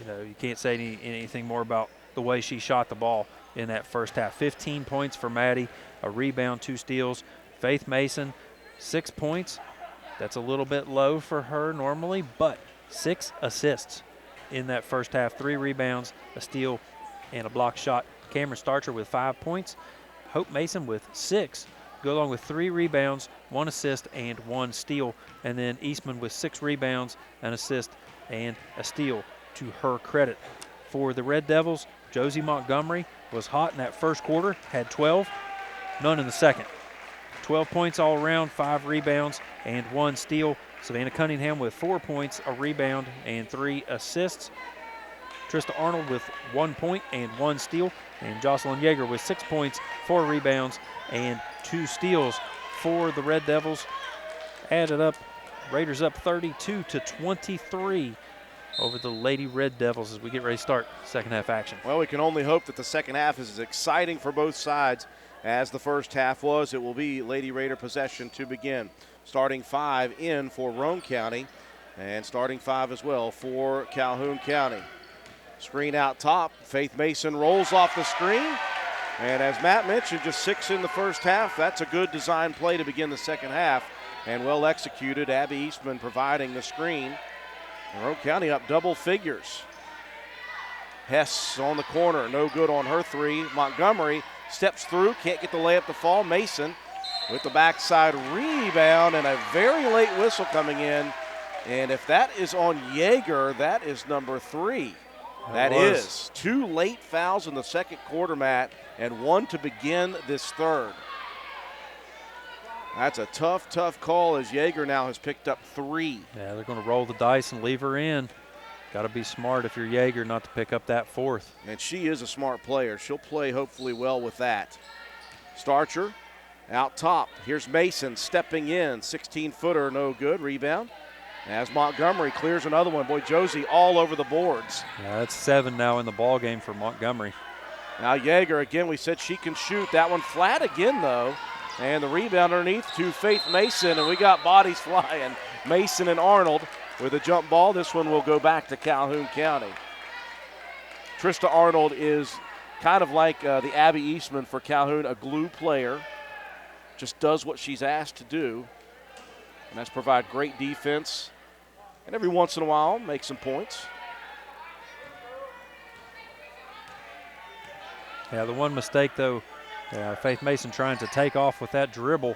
B: You can't say anything more about the way she shot the ball in that first half. 15 points for Maddie, a rebound, 2 steals. Faith Mason, 6 points. That's a little bit low for her normally, but 6 assists in that first half. 3 rebounds, a steal, and a block shot. Cameron Starcher with 5 points. Hope Mason with 6, go along with 3 rebounds, 1 assist, and 1 steal. And then Eastman with 6 rebounds, an assist, and a steal to her credit. For the Red Devils, Josie Montgomery was hot in that first quarter, had 12, none in the second. 12 points all around, 5 rebounds, and 1 steal. Savannah Cunningham with 4 points, a rebound, and 3 assists. Trista Arnold with 1 point and 1 steal. And Jocelyn Yeager with 6 points, 4 rebounds, and 2 steals for the Red Devils. Added up, Raiders up 32-23 over the Lady Red Devils as we get ready to start second half action.
A: Well, we can only hope that the second half is as exciting for both sides as the first half was. It will be Lady Raider possession to begin. Starting 5 in for Roane County and starting 5 as well for Calhoun County. Screen out top. Faith Mason rolls off the screen. And as Matt mentioned, just 6 in the first half. That's a good design play to begin the second half. And well executed. Abby Eastman providing the screen. And Roane County up double figures. Hess on the corner. No good on her 3. Montgomery steps through. Can't get the layup to fall. Mason with the backside rebound and a very late whistle coming in. And if that is on Yeager, that is number 3. That is 2 late fouls in the second quarter, Matt, and 1 to begin this third. That's a tough call as Yeager now has picked up 3.
B: Yeah, they're going to roll the dice and leave her in. Got to be smart if you're Yeager not to pick up that 4th.
A: And she is a smart player. She'll play hopefully well with that. Starcher out top. Here's Mason stepping in. 16-footer, no good. Rebound. As Montgomery clears another one. Boy, Josie all over the boards.
B: Yeah, that's 7 now in the ball game for Montgomery.
A: Now Yeager, again, we said she can shoot. That one flat again, though. And the rebound underneath to Faith Mason, and we got bodies flying. Mason and Arnold with a jump ball. This one will go back to Calhoun County. Trista Arnold is kind of like the Abby Eastman for Calhoun, a glue player. Just does what she's asked to do. And that's provide great defense. And every once in a while, make some points.
B: Yeah, the one mistake, though, Faith Mason trying to take off with that dribble.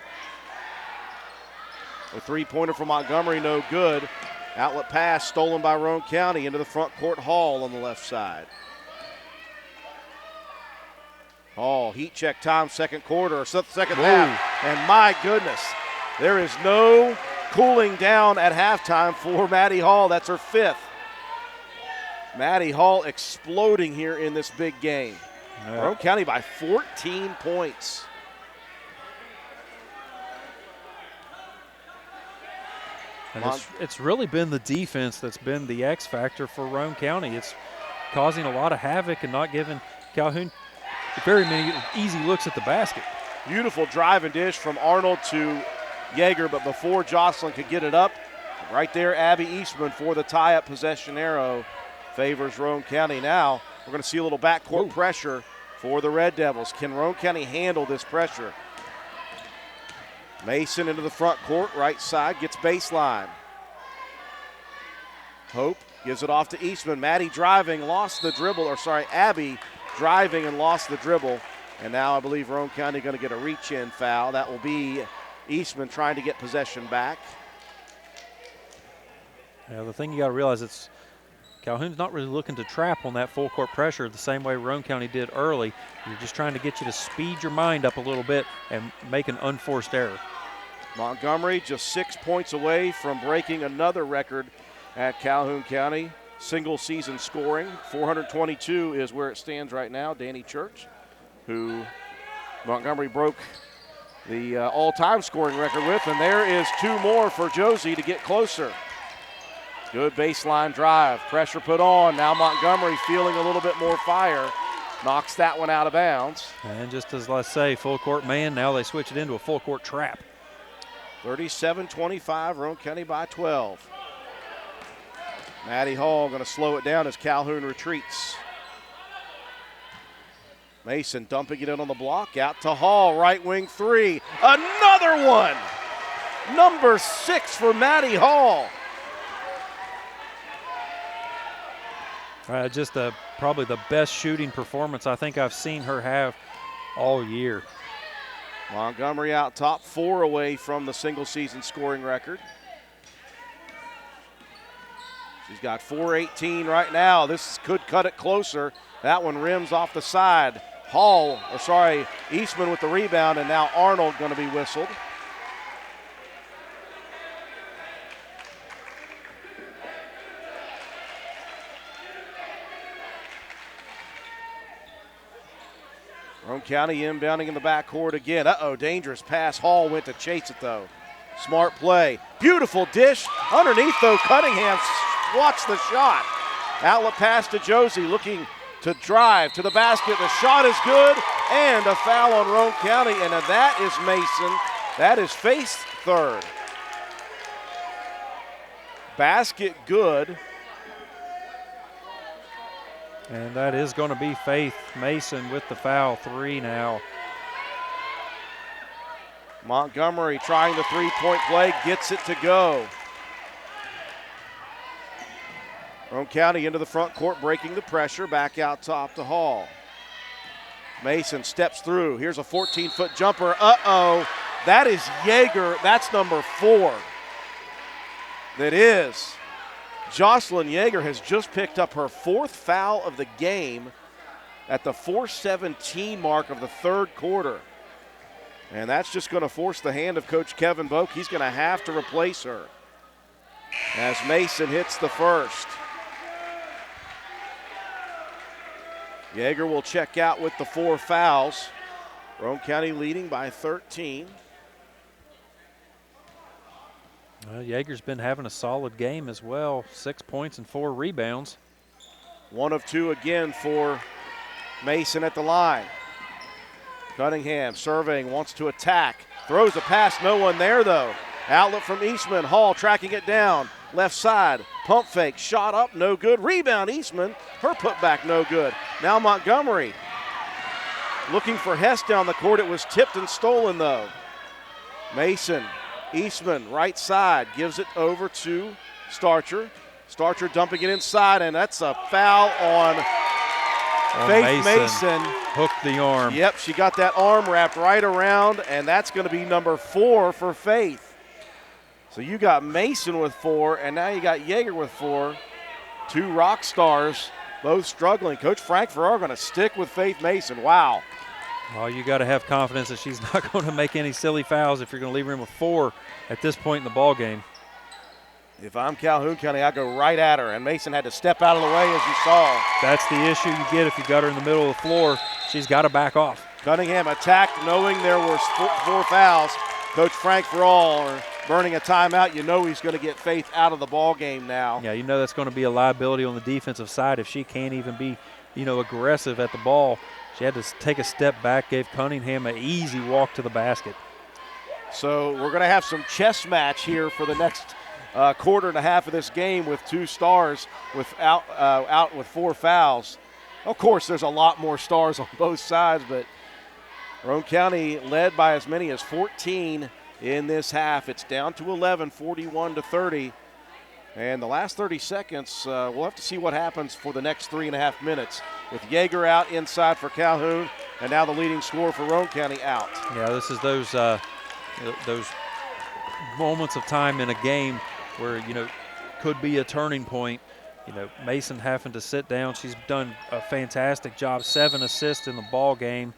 A: A three-pointer from Montgomery, no good. Outlet pass stolen by Roane County into the front court. Hall on the left side. Hall, heat check time, second quarter, or second half. And my goodness, there is no cooling down at halftime for Maddie Hall. That's her fifth. Maddie Hall exploding here in this big game. Roane County by 14 points.
B: And it's really been the defense that's been the X factor for Roane County. It's causing a lot of havoc and not giving Calhoun very many easy looks at the basket.
A: Beautiful drive and dish from Arnold to Yeager, but before Jocelyn could get it up, right there, Abby Eastman for the tie-up possession arrow favors Roane County. Now we're going to see a little backcourt pressure for the Red Devils. Can Roane County handle this pressure? Mason into the front court, right side, gets baseline. Hope gives it off to Eastman. Maddie driving, lost the dribble, Abby driving and lost the dribble. And now I believe Roane County going to get a reach-in foul. That will be Eastman trying to get possession back.
B: Yeah, the thing you got to realize, it's Calhoun's not really looking to trap on that full court pressure the same way Roane County did early. You're just trying to get you to speed your mind up a little bit and make an unforced error.
A: Montgomery just 6 points away from breaking another record at Calhoun County. Single season scoring, 422 is where it stands right now. Danny Church, who Montgomery broke the all-time scoring record with, and there is two more for Josie to get closer. Good baseline drive, pressure put on. Now Montgomery feeling a little bit more fire, knocks that one out of bounds.
B: And just as I say, full court man, now they switch it into a full court trap.
A: 37-25, Roane County by 12. Maddie Hall going to slow it down as Calhoun retreats. Mason dumping it in on the block, out to Hall, right wing three. Another one! Number 6 for Maddie Hall.
B: Just probably the best shooting performance I think I've seen her have all year.
A: Montgomery out top, 4 away from the single season scoring record. She's got 4:18 right now. This could cut it closer. That one rims off the side. Eastman with the rebound, and now Arnold going to be whistled. Roane County inbounding in the backcourt again. Dangerous pass. Hall went to chase it, though. Smart play. Beautiful dish. Underneath, though, Cunningham. Watch the shot. Outlet pass to Josie, looking to drive to the basket. The shot is good, and a foul on Roane County, and that is Mason. That is Faith's third. Basket good.
B: And that is going to be Faith Mason with the foul, 3 now.
A: Montgomery trying the three-point play, gets it to go. Roane County into the front court, breaking the pressure, back out top to Hall. Mason steps through. Here's a 14-foot jumper. That is Yeager. That's number 4. That is. Jocelyn Yeager has just picked up her 4th foul of the game at the 4:17 mark of the third quarter. And that's just going to force the hand of Coach Kevin Boak. He's going to have to replace her as Mason hits the first. Yeager will check out with the 4 fouls. Roane County leading by 13.
B: Yeager's been having a solid game as well. 6 points and 4 rebounds.
A: 1 of 2 again for Mason at the line. Cunningham surveying, wants to attack. Throws a pass, no one there though. Outlet from Eastman. Hall tracking it down. Left side, pump fake, shot up, no good. Rebound Eastman, her putback no good. Now Montgomery looking for Hess down the court. It was tipped and stolen though. Mason Eastman, right side, gives it over to Starcher. Starcher dumping it inside, and that's a foul on Faith Mason.
B: Hooked the arm.
A: Yep, she got that arm wrapped right around, and that's going to be number 4 for Faith. So you got Mason with 4, and now you got Yeager with 4. 2 rock stars, both struggling. Coach Frank Farrar going to stick with Faith Mason. Wow.
B: Well, you got to have confidence that she's not going to make any silly fouls if you're going to leave her in with 4 at this point in the ball game.
A: If I'm Calhoun County, I go right at her, and Mason had to step out of the way, as you saw.
B: That's the issue you get if you got her in the middle of the floor. She's got to back off.
A: Cunningham attacked, knowing there were 4 fouls. Coach Frank Farrar burning a timeout. You know he's going to get Faith out of the ball game now.
B: Yeah, you know that's going to be a liability on the defensive side if she can't even be, aggressive at the ball. She had to take a step back, gave Cunningham an easy walk to the basket.
A: So we're going to have some chess match here for the next quarter and a half of this game with 2 stars out with 4 fouls. Of course, there's a lot more stars on both sides, but Roane County led by as many as 14 in this half. It's down to 11, 41-30. And the last 30 seconds, we'll have to see what happens for the next 3.5 minutes. With Yeager out inside for Calhoun, and now the leading scorer for Roane County out.
B: Yeah, this is those moments of time in a game where, could be a turning point. Mason having to sit down. She's done a fantastic job. 7 assists in the ball game,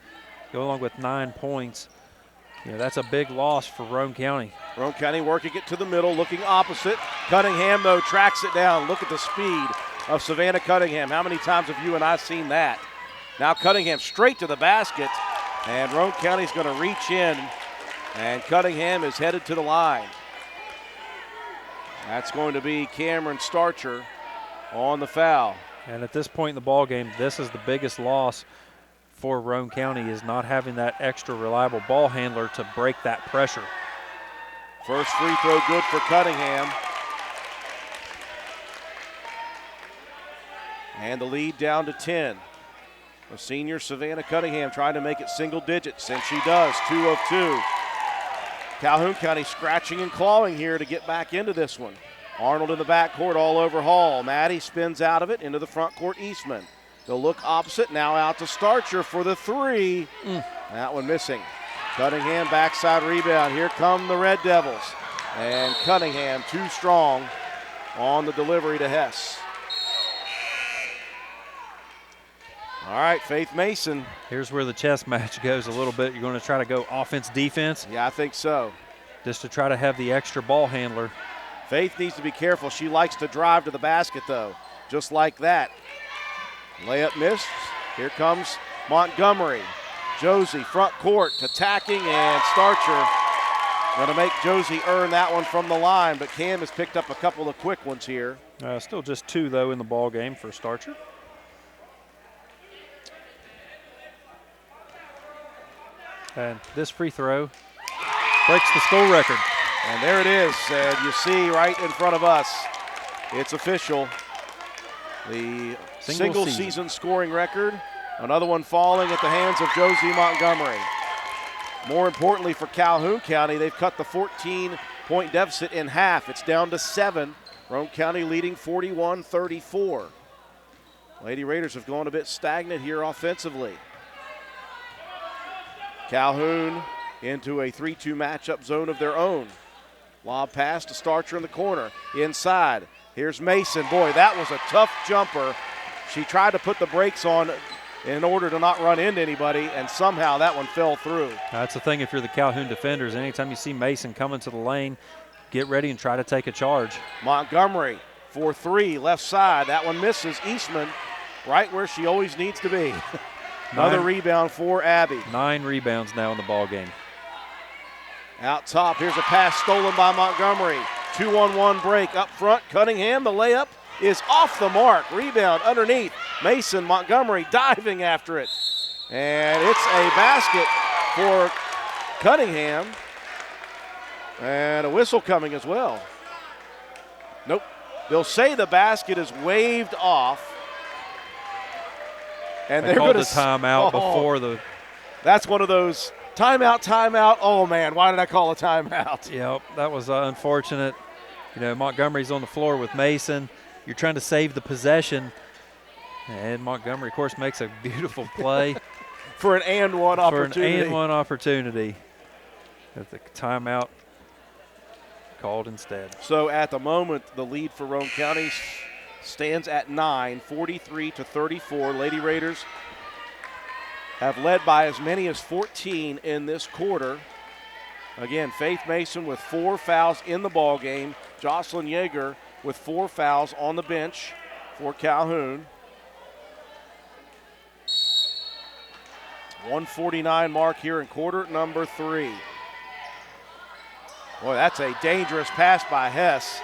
B: go along with 9 points. That's a big loss for Roane County.
A: Roane County working it to the middle, looking opposite. Cunningham, though, tracks it down. Look at the speed of Savannah Cunningham. How many times have you and I seen that? Now Cunningham straight to the basket, and Roane County's going to reach in, and Cunningham is headed to the line. That's going to be Cameron Starcher on the foul.
B: And at this point in the ball game, this is the biggest loss for Roane County, is not having that extra reliable ball handler to break that pressure.
A: First free throw good for Cunningham. And the lead down to 10. The senior Savannah Cunningham trying to make it single digits, and she does, 2 of 2. Calhoun County scratching and clawing here to get back into this one. Arnold in the backcourt all over Hall. Maddie spins out of it into the front court, Eastman. They'll look opposite, now out to Starcher for the 3. That one missing. Cunningham backside rebound. Here come the Red Devils. And Cunningham too strong on the delivery to Hess. All right, Faith Mason.
B: Here's where the chess match goes a little bit. You're going to try to go offense-defense.
A: Yeah, I think so.
B: Just to try to have the extra ball handler.
A: Faith needs to be careful. She likes to drive to the basket, though, just like that. Layup missed. Here comes Montgomery. Josie, front court, attacking, and Starcher going to make Josie earn that one from the line, but Cam has picked up a couple of quick ones here.
B: Still just 2, though, in the ball game for Starcher. And this free throw breaks the school record.
A: And there it is, and you see right in front of us, it's official. The single season scoring record. Another one falling at the hands of Josie Montgomery. More importantly for Calhoun County, they've cut the 14-point deficit in half. It's down to 7. Roane County leading 41-34. Lady Raiders have gone a bit stagnant here offensively. Calhoun into a 3-2 matchup zone of their own. Lob pass to Starcher in the corner. Inside, here's Mason. Boy, that was a tough jumper. She tried to put the brakes on in order to not run into anybody, and somehow that one fell through.
B: That's the thing if you're the Calhoun defenders. Anytime you see Mason coming to the lane, get ready and try to take a charge.
A: Montgomery for 3, left side. That one misses. Eastman right where she always needs to be. Another rebound for Abby.
B: 9 rebounds now in the ball game.
A: Out top, here's a pass stolen by Montgomery. 2-on-1 break up front. Cunningham, the layup is off the mark. Rebound underneath. Mason, Montgomery diving after it. And it's a basket for Cunningham. And a whistle coming as well. Nope. They'll say the basket is waved off. And
B: they called the timeout before the.
A: That's one of those Timeout, timeout. Oh, man, why did I call a timeout?
B: Yep, that was unfortunate. You know, Montgomery's on the floor with Mason. You're trying to save the possession. And Montgomery, of course, makes a beautiful play.
A: For an and one opportunity.
B: For an and one opportunity. At the timeout called instead.
A: So at the moment, the lead for Roane County stands at 9, 43-34. Lady Raiders have led by as many as 14 in this quarter. Again, Faith Mason with 4 fouls in the ball game. Jocelyn Yeager with 4 fouls on the bench for Calhoun. 149 mark here in quarter number 3. Boy, that's a dangerous pass by Hess.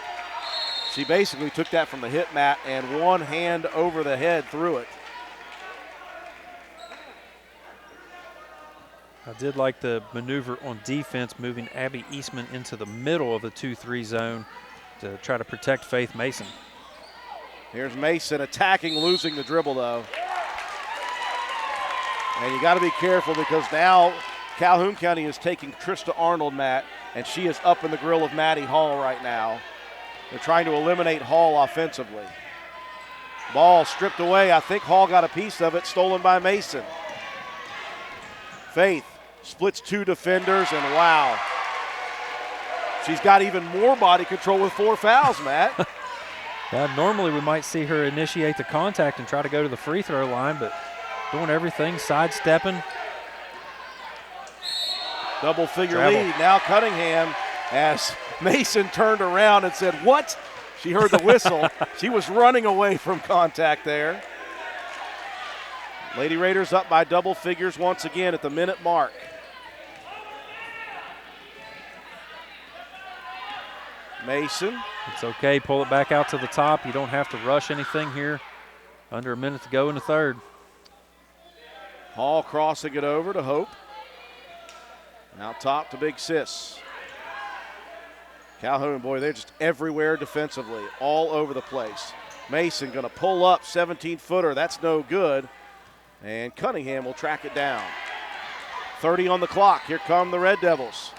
A: She basically took that from the hit mat and one hand over the head through it.
B: I did like the maneuver on defense, moving Abby Eastman into the middle of the 2-3 zone to try to protect Faith Mason.
A: Here's Mason attacking, losing the dribble though. And you got to be careful because now Calhoun County is taking Trista Arnold, Matt, and she is up in the grill of Maddie Hall right now. They're trying to eliminate Hall offensively. Ball stripped away. I think Hall got a piece of it, stolen by Mason. Faith splits 2 defenders, and wow. She's got even more body control with 4 fouls, Matt.
B: Yeah, normally we might see her initiate the contact and try to go to the free throw line, but doing everything, sidestepping.
A: Double figure
B: Travel.
A: lead. Now Cunningham, as Mason turned around and said, "What?" She heard the whistle. She was running away from contact there. Lady Raiders up by double figures once again at the minute mark. Mason.
B: It's okay, pull it back out to the top. You don't have to rush anything here. Under a minute to go in the third.
A: Hall crossing it over to Hope. Out top to Big Sis. Calhoun, boy, they're just everywhere defensively, all over the place. Mason going to pull up, 17-footer. That's no good. And Cunningham will track it down. 30 on the clock. Here come the Red Devils.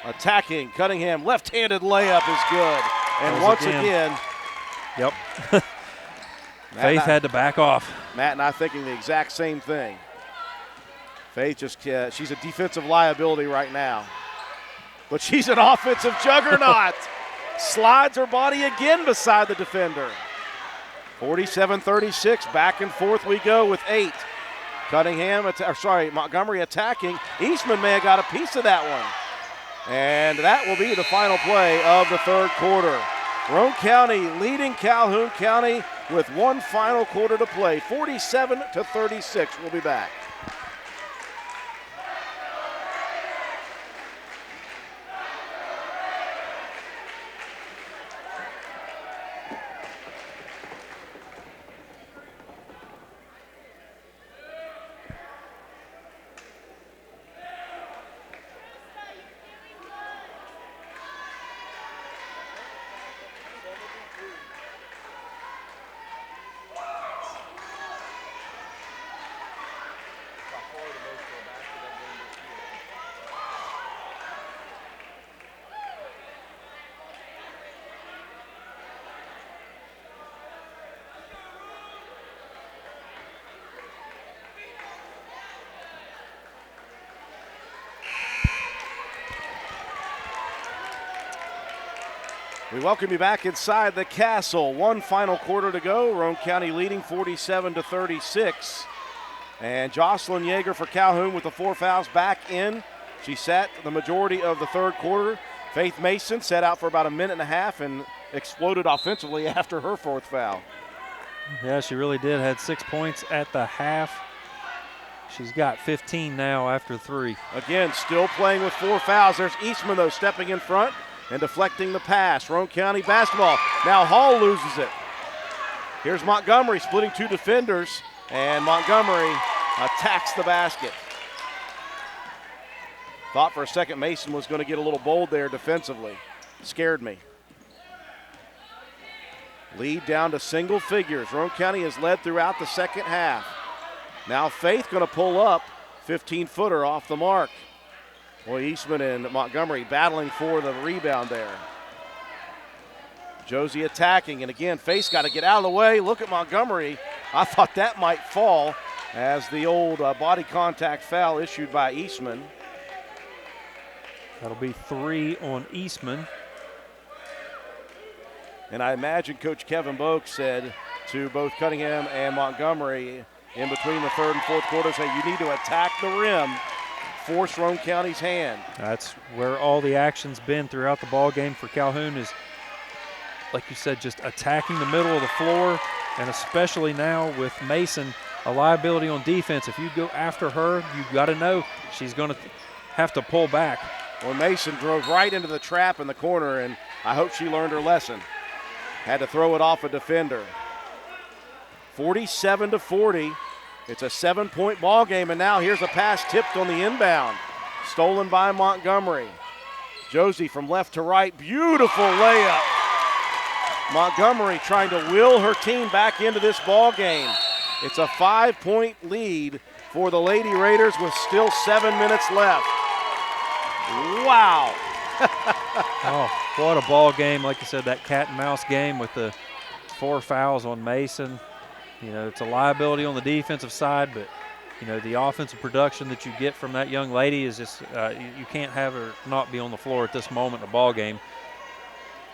A: Attacking. Cunningham, left-handed layup is good. And once again.
B: Yep. Faith had to back off.
A: Matt and I thinking the exact same thing. Faith just, she's a defensive liability right now. But she's an offensive juggernaut. Slides her body again beside the defender. 47-36, back and forth we go with 8. Montgomery attacking. Eastman may have got a piece of that one. And that will be the final play of the third quarter. Roane County leading Calhoun County with one final quarter to play, 47-36. We'll be back. We welcome you back inside the castle. One final quarter to go. Roane County leading 47-36. And Jocelyn Yeager for Calhoun with the 4 fouls back in. She sat the majority of the third quarter. Faith Mason sat out for about a minute and a half and exploded offensively after her 4th foul.
B: Yeah, she really did. Had 6 points at the half. She's got 15 now after 3.
A: Again, still playing with 4 fouls. There's Eastman, though, stepping in front and deflecting the pass. Roane County basketball. Now Hall loses it. Here's Montgomery splitting 2 defenders, and Montgomery attacks the basket. Thought for a second Mason was going to get a little bold there defensively. Scared me. Lead down to single figures. Roane County has led throughout the second half. Now Faith going to pull up. 15-footer off the mark. Boy, Eastman and Montgomery battling for the rebound there. Josie attacking, and again, Face got to get out of the way. Look at Montgomery. I thought that might fall as the old body contact foul issued by Eastman.
B: That'll be 3 on Eastman.
A: And I imagine Coach Kevin Boak said to both Cunningham and Montgomery in between the third and fourth quarters, hey, you need to attack the rim, force Roane County's hand.
B: That's where all the action's been throughout the ball game for Calhoun is, like you said, just attacking the middle of the floor, and especially now with Mason, a liability on defense. If you go after her, you've got to know she's going to have to pull back.
A: Well, Mason drove right into the trap in the corner, and I hope she learned her lesson. Had to throw it off a defender. 47-40. It's a 7-point ball game, and now here's a pass tipped on the inbound. Stolen by Montgomery. Josie from left to right. Beautiful layup. Montgomery trying to will her team back into this ball game. It's a 5-point lead for the Lady Raiders with still 7 minutes left. Wow.
B: Oh, what a ball game. Like you said, that cat and mouse game with the 4 fouls on Mason. You know, it's a liability on the defensive side, but, you know, the offensive production that you get from that young lady is just, you can't have her not be on the floor at this moment in the ball game.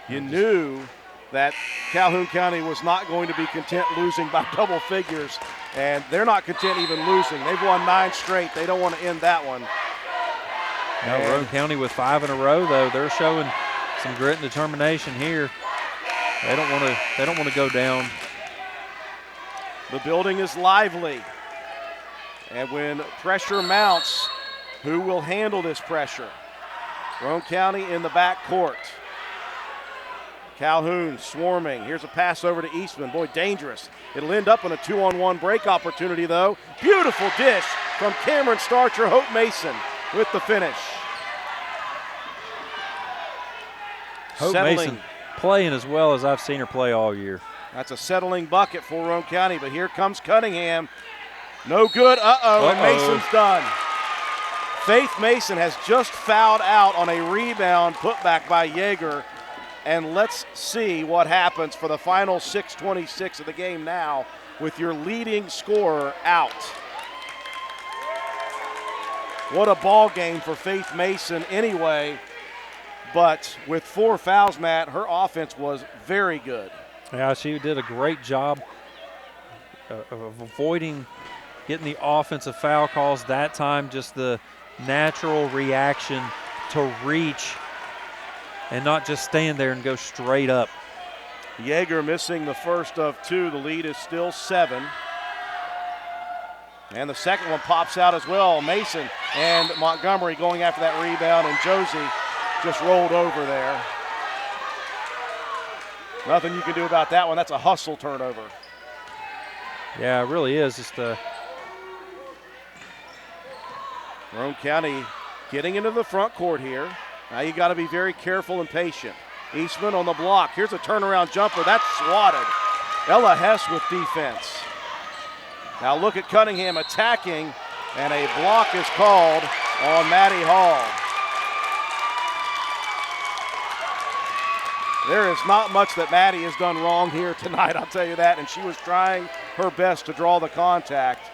A: You knew that Calhoun County was not going to be content losing by double figures, and they're not content even losing. They've won 9 straight. They don't want to end that one.
B: Now Roane County with 5 in a row, though, they're showing some grit and determination here. They don't want to go down.
A: The building is lively. And when pressure mounts, who will handle this pressure? Roane County in the back court. Calhoun swarming. Here's a pass over to Eastman. Boy, dangerous. It'll end up in a 2-on-1 break opportunity, though. Beautiful dish from Cameron Starcher. Hope Mason with the finish.
B: Hope Mason playing as well as I've seen her play all year.
A: That's a settling bucket for Roane County, but here comes Cunningham. No good. And Mason's done. Faith Mason has just fouled out on a rebound put back by Yeager. And let's see what happens for the final 6:26 of the game now with your leading scorer out. What a ball game for Faith Mason anyway. But with 4 fouls, Matt, her offense was very good.
B: Yeah, she did a great job of avoiding getting the offensive foul calls that time, just the natural reaction to reach and not just stand there and go straight up.
A: Yeager missing the first of 2. The lead is still 7. And the second one pops out as well. Mason and Montgomery going after that rebound, and Josie just rolled over there. Nothing you can do about that one. That's a hustle turnover.
B: Yeah, it really is. Just
A: Roane County getting into the front court here. Now you got to be very careful and patient. Eastman on the block. Here's a turnaround jumper. That's swatted. Ella Hess with defense. Now look at Cunningham attacking, and a block is called on Maddie Hall. There is not much that Maddie has done wrong here tonight, I'll tell you that, and she was trying her best to draw the contact.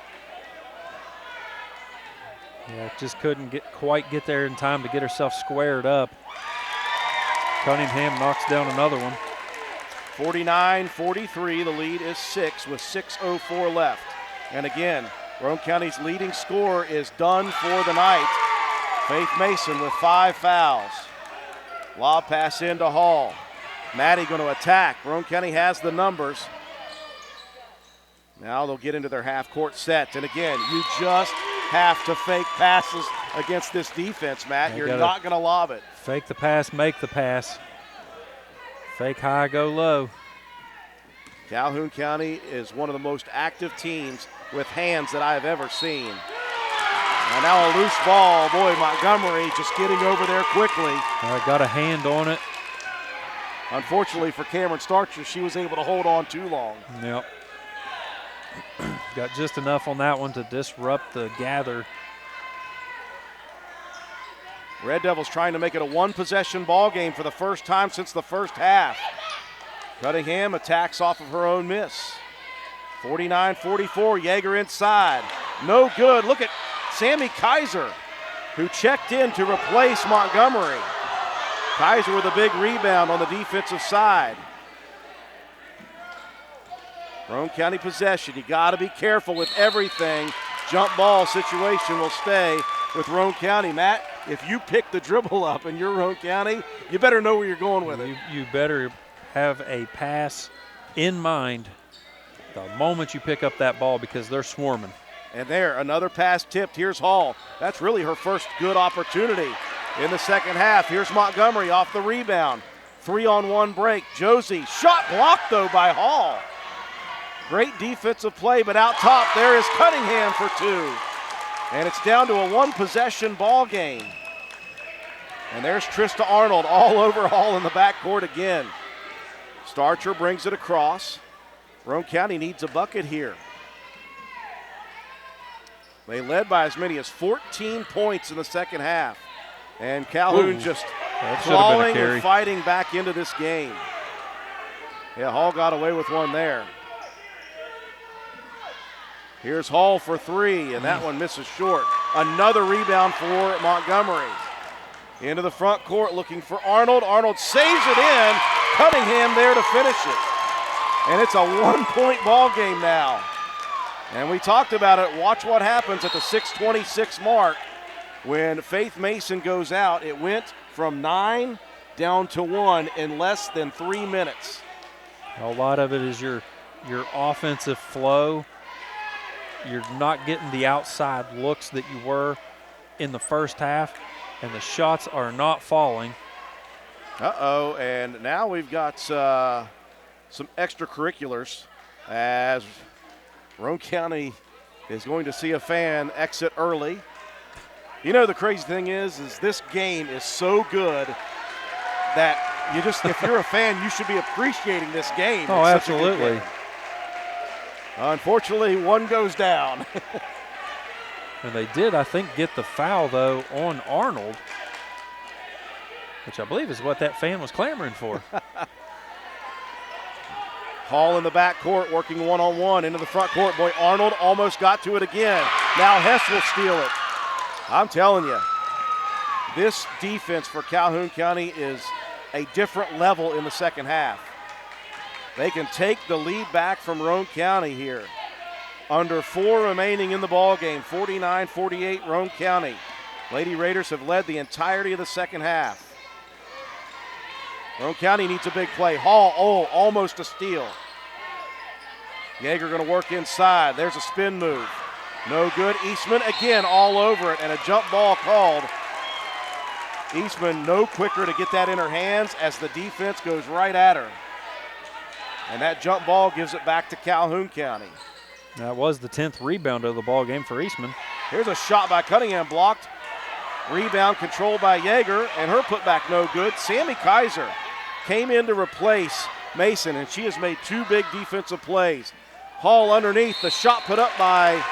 B: Yeah, just couldn't quite get there in time to get herself squared up. Cunningham knocks down another one.
A: 49-43, the lead is 6 with 6:04 left. And again, Roane County's leading scorer is done for the night. Faith Mason with 5 fouls. Lob pass into Hall. Maddie going to attack. Roane County has the numbers. Now they'll get into their half-court set. And again, you just have to fake passes against this defense, Matt. You're not going to lob it.
B: Fake the pass, make the pass. Fake high, go low.
A: Calhoun County is one of the most active teams with hands that I have ever seen. And now a loose ball. Boy, Montgomery just getting over there quickly.
B: Got a hand on it.
A: Unfortunately for Cameron Starcher, she was able to hold on too long.
B: Yep. Got just enough on that one to disrupt the gather.
A: Red Devils trying to make it a one-possession ball game for the first time since the first half. Cunningham attacks off of her own miss. 49-44, Yeager inside. No good. Look at Sammy Kaiser, who checked in to replace Montgomery. Kaiser with a big rebound on the defensive side. Roane County possession. You got to be careful with everything. Jump ball situation will stay with Roane County. Matt, if you pick the dribble up and you're Roane County, you better know where you're going with it.
B: You better have a pass in mind the moment you pick up that ball because they're swarming.
A: And there, another pass tipped. Here's Hall. That's really her first good opportunity in the second half. Here's Montgomery off the rebound. 3-on-1 break. Josie, shot blocked though by Hall. Great defensive play, but out top there is Cunningham for two. And it's down to a one-possession ball game. And there's Trista Arnold all over Hall in the backcourt again. Starcher brings it across. Roane County needs a bucket here. They led by as many as 14 points in the second half. And Calhoun just clawing and fighting back into this game. Yeah, Hall got away with one there. Here's Hall for three, and that one misses short. Another rebound for Montgomery. Into the front court looking for Arnold. Arnold saves it in. Cunningham there to finish it. And it's a one-point ball game now. And we talked about it. Watch what happens at the 6:26 mark. When Faith Mason goes out, it went from 9 down to 1 in less than 3 minutes.
B: A lot of it is your offensive flow. You're not getting the outside looks that you were in the first half, and the shots are not falling.
A: Uh-oh, and now we've got some extracurriculars as Roane County is going to see a fan exit early. You know, the crazy thing is this game is so good that you just, if you're a fan, you should be appreciating this game.
B: Oh,
A: it's such a good
B: absolutely.
A: game. Unfortunately, one goes down.
B: And they did, I think, get the foul, though, on Arnold, which I believe is what that fan was clamoring for.
A: Hall in the backcourt working one-on-one into the front court. Boy, Arnold almost got to it again. Now Hess will steal it. I'm telling you, this defense for Calhoun County is a different level in the second half. They can take the lead back from Roane County here. Under 4 remaining in the ball game, 49-48 Roane County. Lady Raiders have led the entirety of the second half. Roane County needs a big play. Hall, almost a steal. Yeager going to work inside. There's a spin move. No good. Eastman again all over it, and a jump ball called. Eastman no quicker to get that in her hands as the defense goes right at her. And that jump ball gives it back to Calhoun County.
B: That was the 10th rebound of the ball game for Eastman.
A: Here's a shot by Cunningham blocked. Rebound controlled by Yeager, and her putback no good. Sammy Kaiser came in to replace Mason, and she has made 2 big defensive plays. Hall underneath, the shot put up by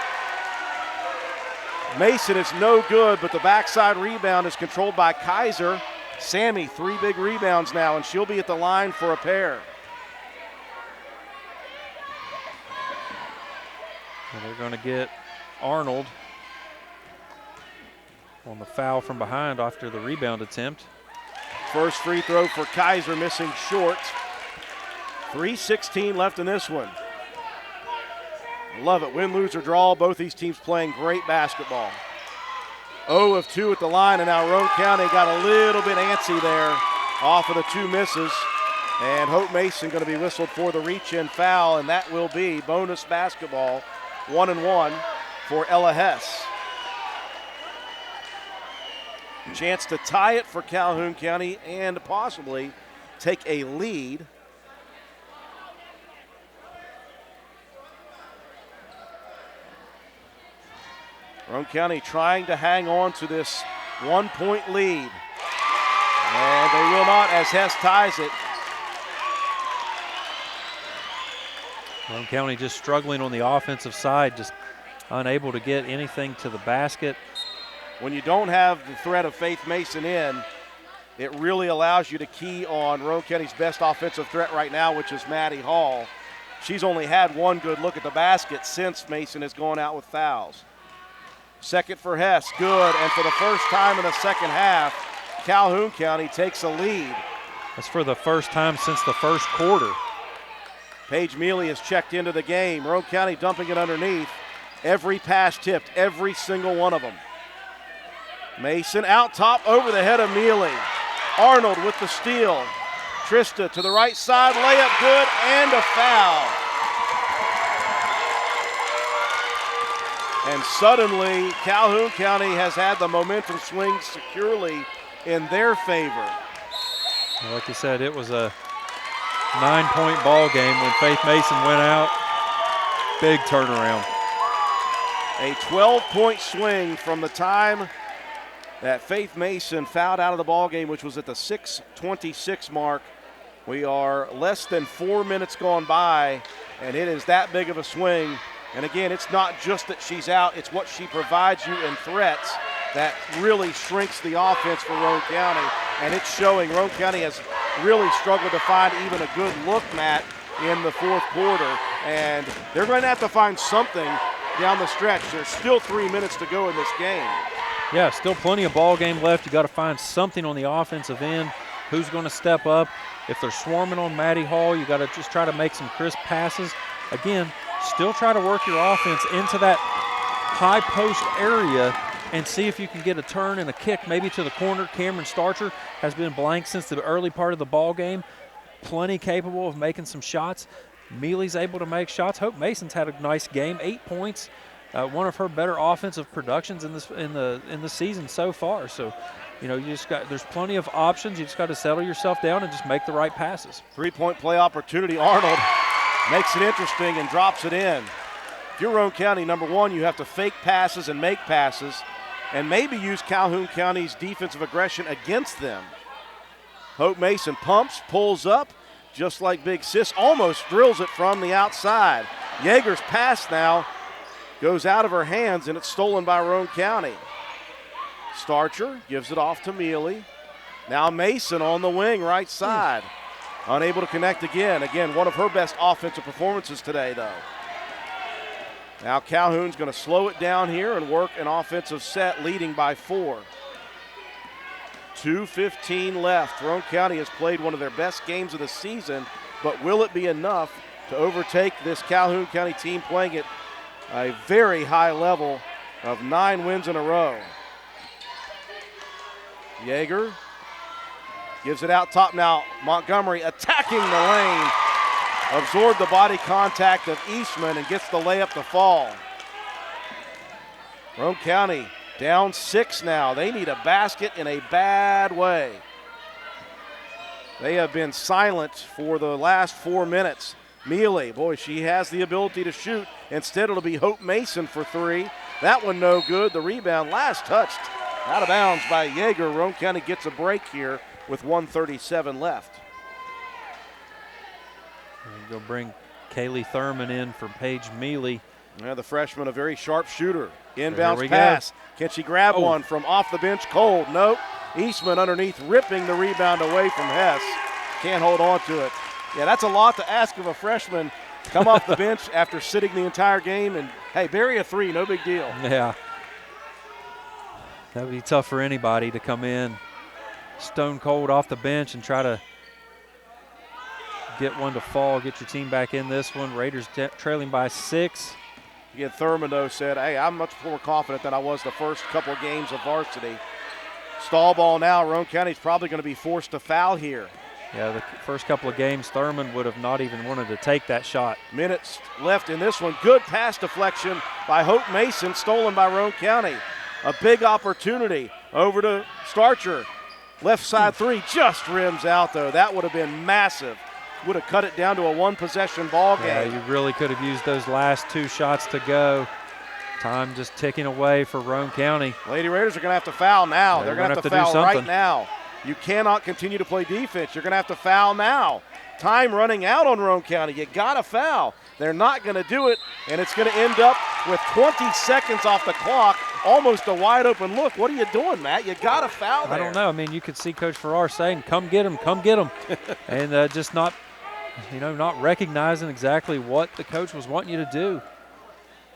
A: Mason is no good, but the backside rebound is controlled by Kaiser. Sammy, 3 big rebounds now, and she'll be at the line for a pair.
B: And they're going to get Arnold on the foul from behind after the rebound attempt.
A: First free throw for Kaiser, missing short. 3:16 left in this one. Love it. Win, lose, or draw. Both these teams playing great basketball. 0 of 2 at the line, and now Roane County got a little bit antsy there off of the 2 misses. And Hope Mason going to be whistled for the reach-in foul, and that will be bonus basketball. 1-1 for Ella Hess. Chance to tie it for Calhoun County and possibly take a lead. Roane County trying to hang on to this 1-point lead. And they will not as Hess ties it.
B: Roane County just struggling on the offensive side, just unable to get anything to the basket.
A: when you don't have the threat of Faith Mason in, it really allows you to key on Roane County's best offensive threat right now, which is Maddie Hall. She's only had one good look at the basket since Mason has gone out with fouls. Second for Hess, good, and for the first time in the second half, Calhoun County takes a lead.
B: That's for the first time since the first quarter.
A: Paige Mealy has checked into the game. Roane County dumping it underneath. Every pass tipped, every single one of them. Mason out top over the head of Mealy. Arnold with the steal. Trista to the right side, layup good, and a foul. And suddenly, Calhoun County has had the momentum swing securely in their favor.
B: Well, like you said, it was a 9-point ball game when Faith Mason went out. Big turnaround.
A: A 12-point swing from the time that Faith Mason fouled out of the ball game, which was at the 6:26 mark. We are less than 4 minutes gone by, and it is that big of a swing. And again, it's not just that she's out, it's what she provides you in threats that really shrinks the offense for Roane County. And it's showing. Roane County has really struggled to find even a good look, Matt, in the fourth quarter. And they're going to have to find something down the stretch. There's still 3 minutes to go in this game.
B: Yeah, still plenty of ball game left. You got to find something on the offensive end. Who's going to step up? If they're swarming on Maddie Hall, you got to just try to make some crisp passes. Again, still try to work your offense into that high post area and see if you can get a turn and a kick maybe to the corner. Cameron Starcher has been blank since the early part of the ball game. Plenty capable of making some shots. Mealy's able to make shots. Hope Mason's had a nice game, 8 points. One of her better offensive productions in the season so far. So, you know, there's plenty of options. You just got to settle yourself down and just make the right passes.
A: 3-point play opportunity. Arnold makes it interesting and drops it in. If you're Roane County, number one, you have to fake passes and make passes and maybe use Calhoun County's defensive aggression against them. Hope Mason pumps, pulls up, just like Big Sis, almost drills it from the outside. Yeager's pass now goes out of her hands, and it's stolen by Roane County. Starcher gives it off to Mealy. Now Mason on the wing, right side. Unable to connect again. Again, one of her best offensive performances today, though. Now Calhoun's going to slow it down here and work an offensive set, leading by 4. 2:15 left. Roane County has played one of their best games of the season, but will it be enough to overtake this Calhoun County team playing at a very high level of 9 wins in a row? Yeager gives it out top now. Montgomery attacking the lane. Absorbed the body contact of Eastman and gets the layup to fall. Roane County down 6 now. They need a basket in a bad way. They have been silent for the last 4 minutes. Mealy, boy, she has the ability to shoot. Instead, it'll be Hope Mason for 3. That one no good. The rebound last touched out of bounds by Yeager. Roane County gets a break here with 1:37 left.
B: Go bring Kaylee Thurman in for Paige Mealy.
A: Yeah, the freshman, a very sharp shooter. Inbounds
B: we
A: pass.
B: go.
A: Can she grab one from off the bench? Cold. Nope. Eastman underneath, ripping the rebound away from Hess. Can't hold on to it. Yeah, that's a lot to ask of a freshman. Come off the bench after sitting the entire game and, hey, bury a 3, no big deal.
B: Yeah. That would be tough for anybody to come in stone cold off the bench and try to get one to fall, get your team back in this one. Raiders trailing by 6.
A: Again, Thurman, though, said, hey, I'm much more confident than I was the first couple of games of varsity. Stall ball now. Roane County's probably going to be forced to foul here.
B: Yeah, the first couple of games, Thurman would have not even wanted to take that shot.
A: Minutes left in this one. Good pass deflection by Hope Mason, stolen by Roane County. A big opportunity over to Starcher. Left side 3 just rims out, though. That would have been massive. Would have cut it down to a 1-possession ball game.
B: Yeah, you really could have used those last 2 shots to go. Time just ticking away for Roane County.
A: Lady Raiders are going to have to foul now. They're going to have to foul
B: do
A: right
B: something.
A: now. You cannot continue to play defense. You're going to have to foul now. Time running out on Roane County. You got to foul. They're not going to do it, and it's going to end up with 20 seconds off the clock almost a wide open look. What are you doing, Matt? You got to foul there.
B: I don't know. I mean, you could see Coach Farrar saying, come get him, and just not, not recognizing exactly what the coach was wanting you to do.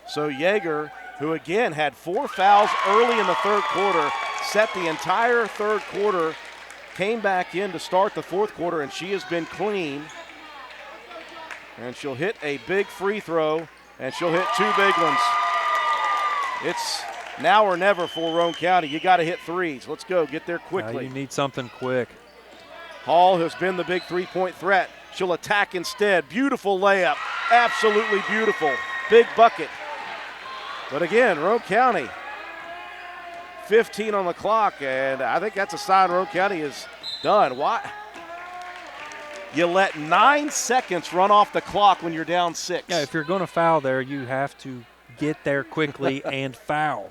A: So Yeager, who again had 4 fouls early in the third quarter, set the entire third quarter, came back in to start the fourth quarter, and she has been clean. And she'll hit a big free throw, and she'll hit 2 big ones. It's now or never for Roane County. You got to hit threes. Let's go. Get there quickly.
B: You need something quick.
A: Hall has been the big three-point threat. She'll attack instead. Beautiful layup. Absolutely beautiful. Big bucket. But again, Roane County, 15 on the clock, and I think that's a sign Roane County is done. Why? You let 9 seconds run off the clock when you're down 6.
B: Yeah, if you're going to foul there, you have to get there quickly and foul.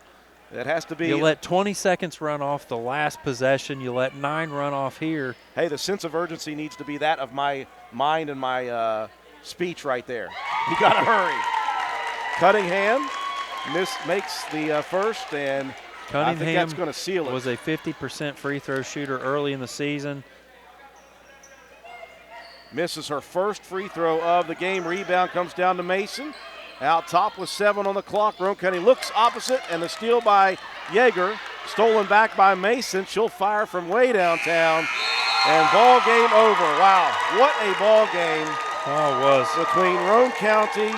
A: That has to be.
B: You let 20 seconds run off the last possession. You let 9 run off here.
A: Hey, the sense of urgency needs to be that of my mind and my speech right there. You got to hurry. Cunningham makes the first, and I think that's going to seal it.
B: Was a 50% free throw shooter early in the season.
A: Misses her first free throw of the game. Rebound comes down to Mason. Out top with 7 on the clock. Roane County looks opposite, and the steal by Yeager. Stolen back by Mason. She'll fire from way downtown. And ball game over. Wow, what a ball game.
B: Oh, it was.
A: Between Roane County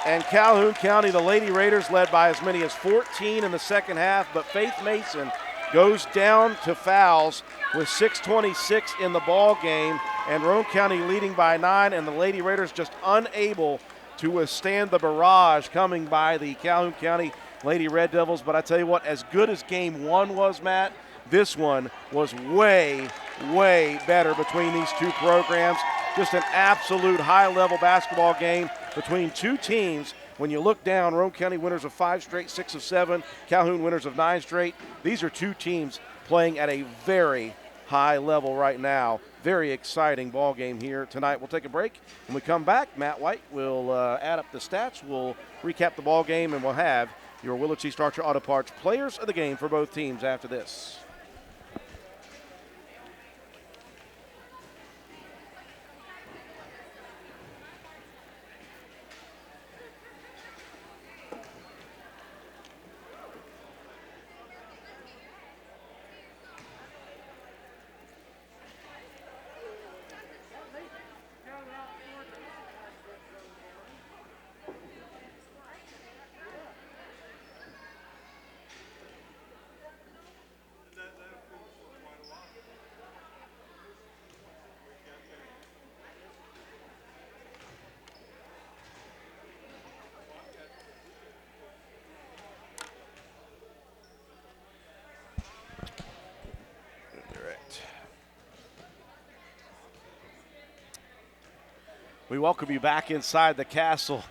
A: and Calhoun County. The Lady Raiders led by as many as 14 in the second half, but Faith Mason goes down to fouls with 6:26 in the ball game, and Roane County leading by 9, and the Lady Raiders just unable to withstand the barrage coming by the Calhoun County Lady Red Devils. But I tell you what, as good as game 1 was, Matt, this one was way, way better between these two programs. Just an absolute high-level basketball game between two teams. When you look down, Roane County winners of 5 straight, 6 of 7, Calhoun winners of 9 straight. These are two teams playing at a very high level right now. Very exciting ball game here tonight. We'll take a break. When we come back, Matt White will add up the stats. We'll recap the ball game, and we'll have your Willard Starcher Auto Parts players of the game for both teams after this. We welcome you back inside the castle.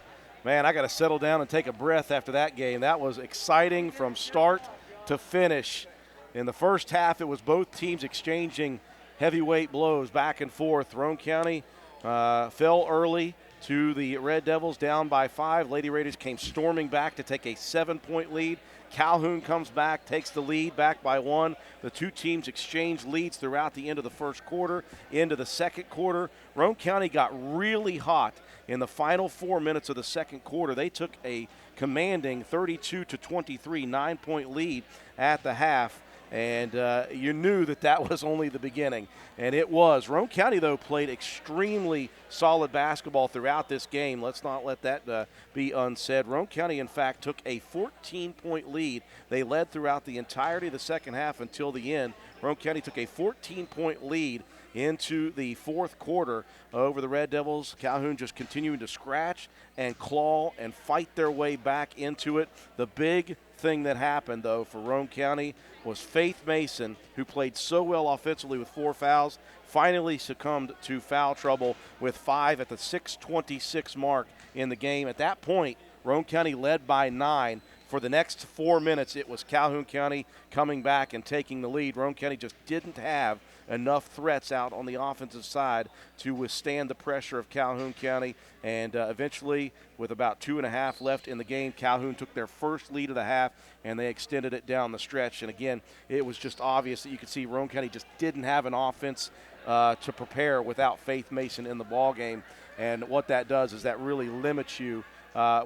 A: Man, I got to settle down and take a breath after that game. That was exciting from start to finish. In the first half, it was both teams exchanging heavyweight blows back and forth. Roane County fell early to the Red Devils, down by 5. Lady Raiders came storming back to take a 7-point lead. Calhoun comes back, takes the lead, back by 1. The two teams exchanged leads throughout the end of the first quarter. Into the second quarter, Roane County got really hot in the final 4 minutes of the second quarter. They took a commanding 32-23 9-point lead at the half. And you knew that was only the beginning, and it was. Roane County, though, played extremely solid basketball throughout this game. Let's not let that be unsaid. Roane County, in fact, took a 14-point lead. They led throughout the entirety of the second half until the end. Roane County took a 14-point lead into the fourth quarter over the Red Devils. Calhoun just continuing to scratch and claw and fight their way back into it. The big thing that happened, though, for Roane County was Faith Mason, who played so well offensively with 4 fouls, finally succumbed to foul trouble with 5 at the 6:26 mark in the game. At that point, Roane County led by 9. For the next 4 minutes, it was Calhoun County coming back and taking the lead. Roane County just didn't have enough threats out on the offensive side to withstand the pressure of Calhoun County. And eventually, with about 2.5 left in the game, Calhoun took their first lead of the half, and they extended it down the stretch. And again, it was just obvious that you could see Roane County just didn't have an offense to prepare without Faith Mason in the ball game. And what that does is that really limits you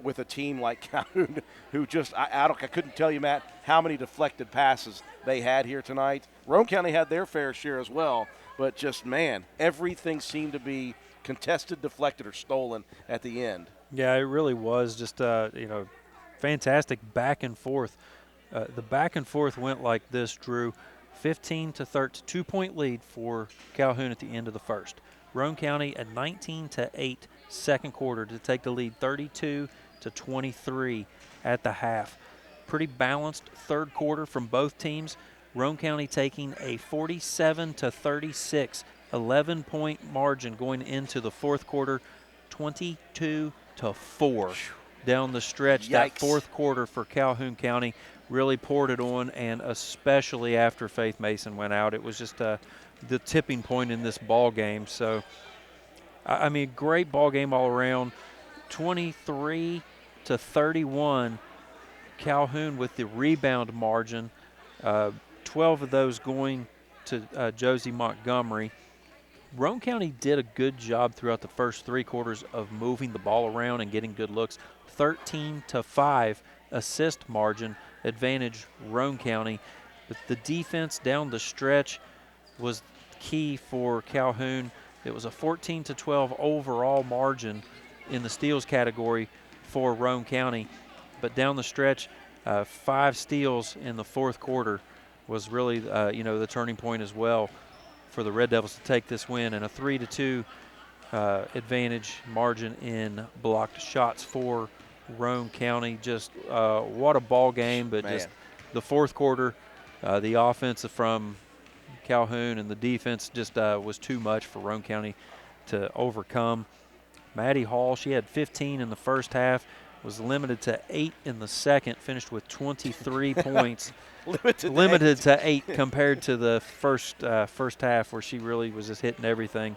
A: with a team like Calhoun, who just I couldn't tell you, Matt, how many deflected passes they had here tonight. Roane County had their fair share as well, but just, man, everything seemed to be contested, deflected, or stolen at the end.
B: Yeah, it really was just fantastic back and forth. The back and forth went like this, Drew. 15 to 13, 2-point lead for Calhoun at the end of the first. Roane County a 19-8 second quarter to take the lead 32 to 23 at the half. Pretty balanced third quarter from both teams. Roane County taking a 47 to 36 11-point margin going into the fourth quarter, 22 to 4 down the stretch.
A: Yikes.
B: That fourth quarter for Calhoun County really poured it on, and especially after Faith Mason went out, it was just the tipping point in this ball game. So, I mean, great ball game all around. 23 to 31, Calhoun with the rebound margin. 12 of those going to Josie Montgomery. Roane County did a good job throughout the first three quarters of moving the ball around and getting good looks. 13 to 5 assist margin advantage Roane County. But the defense down the stretch was key for Calhoun. It was a 14 to 12 overall margin in the steals category for Roane County. But down the stretch, 5 steals in the fourth quarter was really, the turning point as well for the Red Devils to take this win, and a 3 to 2 advantage margin in blocked shots for Roane County. Just what a ball game, but just the fourth quarter, the offense from Calhoun and the defense just was too much for Roane County to overcome. Maddie Hall, she had 15 in the first half, was limited to 8 in the second, finished with 23 points. Limited to 8 compared to the first half, where she really was just hitting everything.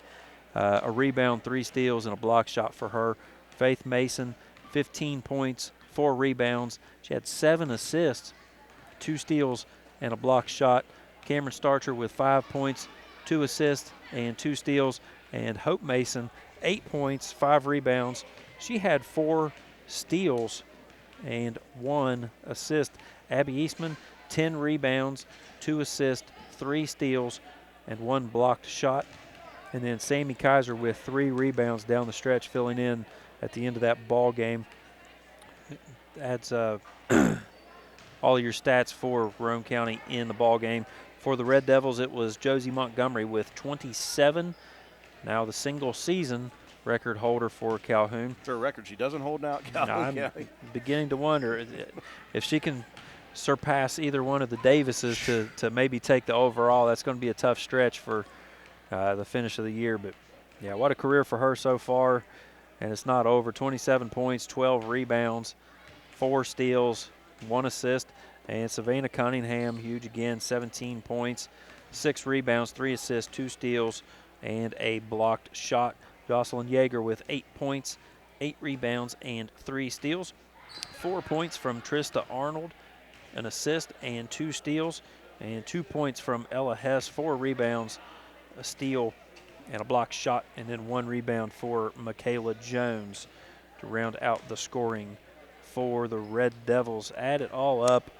B: A rebound, 3 steals, and a block shot for her. Faith Mason, 15 points, 4 rebounds. She had 7 assists, 2 steals, and a block shot. Cameron Starcher with 5 points, 2 assists, and 2 steals. And Hope Mason, 8 points, 5 rebounds. She had 4 steals and 1 assist. Abby Eastman, 10 rebounds, 2 assists, 3 steals, and 1 blocked shot. And then Sammy Kaiser with 3 rebounds down the stretch, filling in at the end of that ball game. That's all your stats for Roane County in the ball game. For the Red Devils, it was Josie Montgomery with 27. Now the single season record holder for Calhoun.
A: For a record she doesn't hold now at Calhoun County.
B: I'm beginning to wonder if she can surpass either one of the Davises to maybe take the overall. That's going to be a tough stretch for the finish of the year. But, yeah, what a career for her so far, and it's not over. 27 points, 12 rebounds, 4 steals, 1 assist. And Savannah Cunningham, huge again, 17 points, 6 rebounds, 3 assists, 2 steals, and a blocked shot. Jocelyn Yeager with 8 points, 8 rebounds, and 3 steals. 4 points from Trista Arnold, an assist and 2 steals, and 2 points from Ella Hess, 4 rebounds, a steal, and a blocked shot, and then 1 rebound for Michaela Jones to round out the scoring for the Red Devils. Add it all up,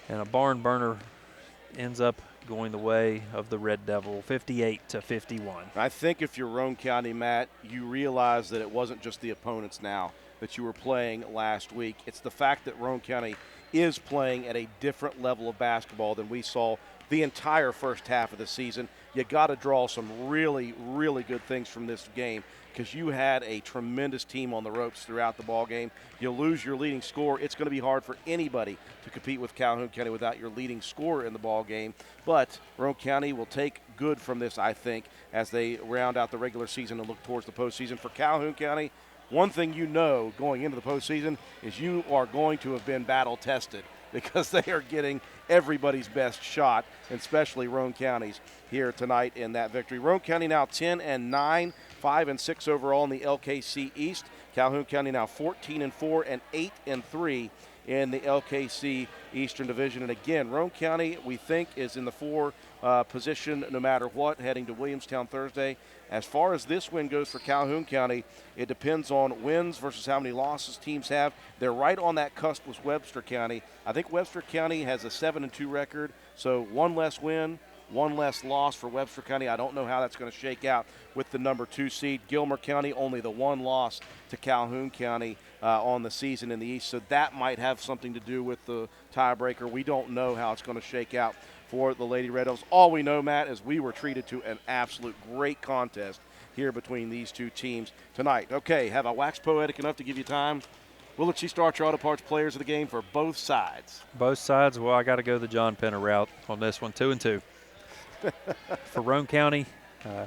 B: and a barn burner ends up going the way of the Red Devil, 58 to 51.
A: I think if you're Roane County, Matt, you realize that it wasn't just the opponents now that you were playing last week. It's the fact that Roane County is playing at a different level of basketball than we saw the entire first half of the season. You got to draw some really, really good things from this game, because you had a tremendous team on the ropes throughout the ball game. You lose your leading scorer, it's going to be hard for anybody to compete with Calhoun County without your leading scorer in the ball game. But Roane County will take good from this, I think, as they round out the regular season and look towards the postseason. For Calhoun County, one thing you know going into the postseason is you are going to have been battle tested because they are getting everybody's best shot, and especially Roane County's here tonight in that victory. Roane County now 10-9, 5-6 overall in the LKC East. Calhoun County now 14-4 and 8-3 in the LKC Eastern Division. And again, Roane County, we think, is in the 4 position no matter what, heading to Williamstown Thursday. As far as this win goes for Calhoun County, it depends on wins versus how many losses teams have. They're right on that cusp with Webster County. I think Webster County has a 7-2 record, so 1 less win, 1 less loss for Webster County. I don't know how that's going to shake out with the number 2 seed. Gilmer County, only the 1 loss to Calhoun County on the season in the East, so that might have something to do with the tiebreaker. We don't know how it's going to shake out for the Lady Red Devils. All we know, Matt, is we were treated to an absolute great contest here between these 2 teams tonight. Okay, have I waxed poetic enough to give you time? We'll let you start your auto parts players of the game for both sides.
B: Both sides, well, I got to go the John Penner route on this one, 2-2. For Roane County,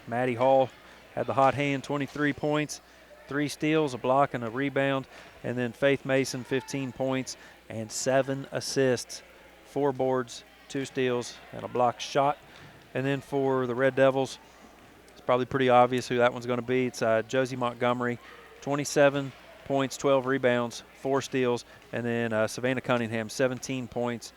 B: Maddie Hall had the hot hand, 23 points, 3 steals, a block, and a rebound. And then Faith Mason, 15 points and 7 assists, 4 boards, 2 steals, and a block shot. And then for the Red Devils, it's probably pretty obvious who that one's going to be. It's Josie Montgomery, 27 points, 12 rebounds, 4 steals. And then Savannah Cunningham, 17 points,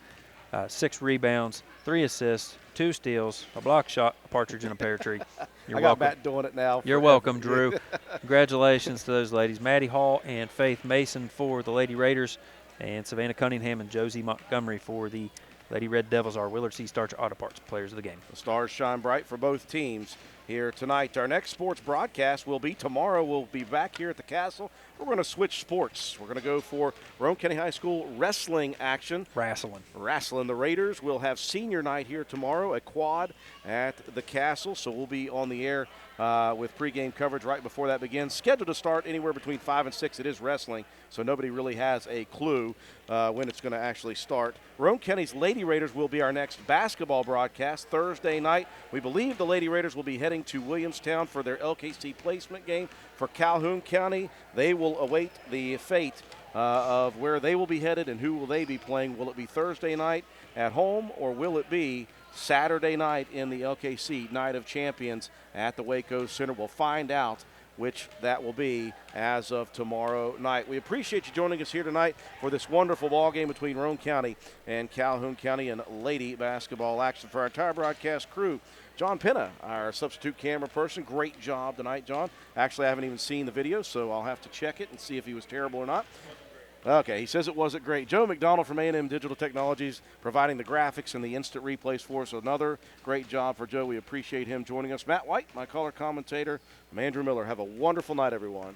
B: 6 rebounds, 3 assists, 2 steals, a block shot, a partridge in a pear tree. You're
A: I got
B: welcome.
A: Matt doing it now.
B: You're welcome, Drew. Congratulations to those ladies. Maddie Hall and Faith Mason for the Lady Raiders, and Savannah Cunningham and Josie Montgomery for the Lady Red Devils, our Willard C. Starch Auto Parts players of the game.
A: The stars shine bright for both teams here tonight. Our next sports broadcast will be tomorrow. We'll be back here at the Castle. We're going to switch sports. We're going to go for Roane County High School wrestling action. Wrestling. The Raiders will have senior night here tomorrow, a quad at the Castle. So we'll be on the air with pregame coverage right before that begins. Scheduled to start anywhere between 5 and 6. It is wrestling, so nobody really has a clue when it's going to actually start. Roane County's Lady Raiders will be our next basketball broadcast Thursday night. We believe the Lady Raiders will be heading to Williamstown for their LKC placement game. For Calhoun County, they will await the fate of where they will be headed and who will they be playing. Will it be Thursday night at home, or will it be Saturday night in the LKC Night of Champions at the Waco Center? We'll find out which that will be as of tomorrow night. We appreciate you joining us here tonight for this wonderful ball game between Roane County and Calhoun County in lady basketball action. For our entire broadcast crew, John Penna, our substitute camera person, great job tonight, John. Actually, I haven't even seen the video, so I'll have to check it and see if he was terrible or not. Okay, he says it wasn't great. Joe McDonald from A&M Digital Technologies providing the graphics and the instant replays for us. Another great job for Joe. We appreciate him joining us. Matt White, my color commentator. I'm Andrew Miller. Have a wonderful night, everyone.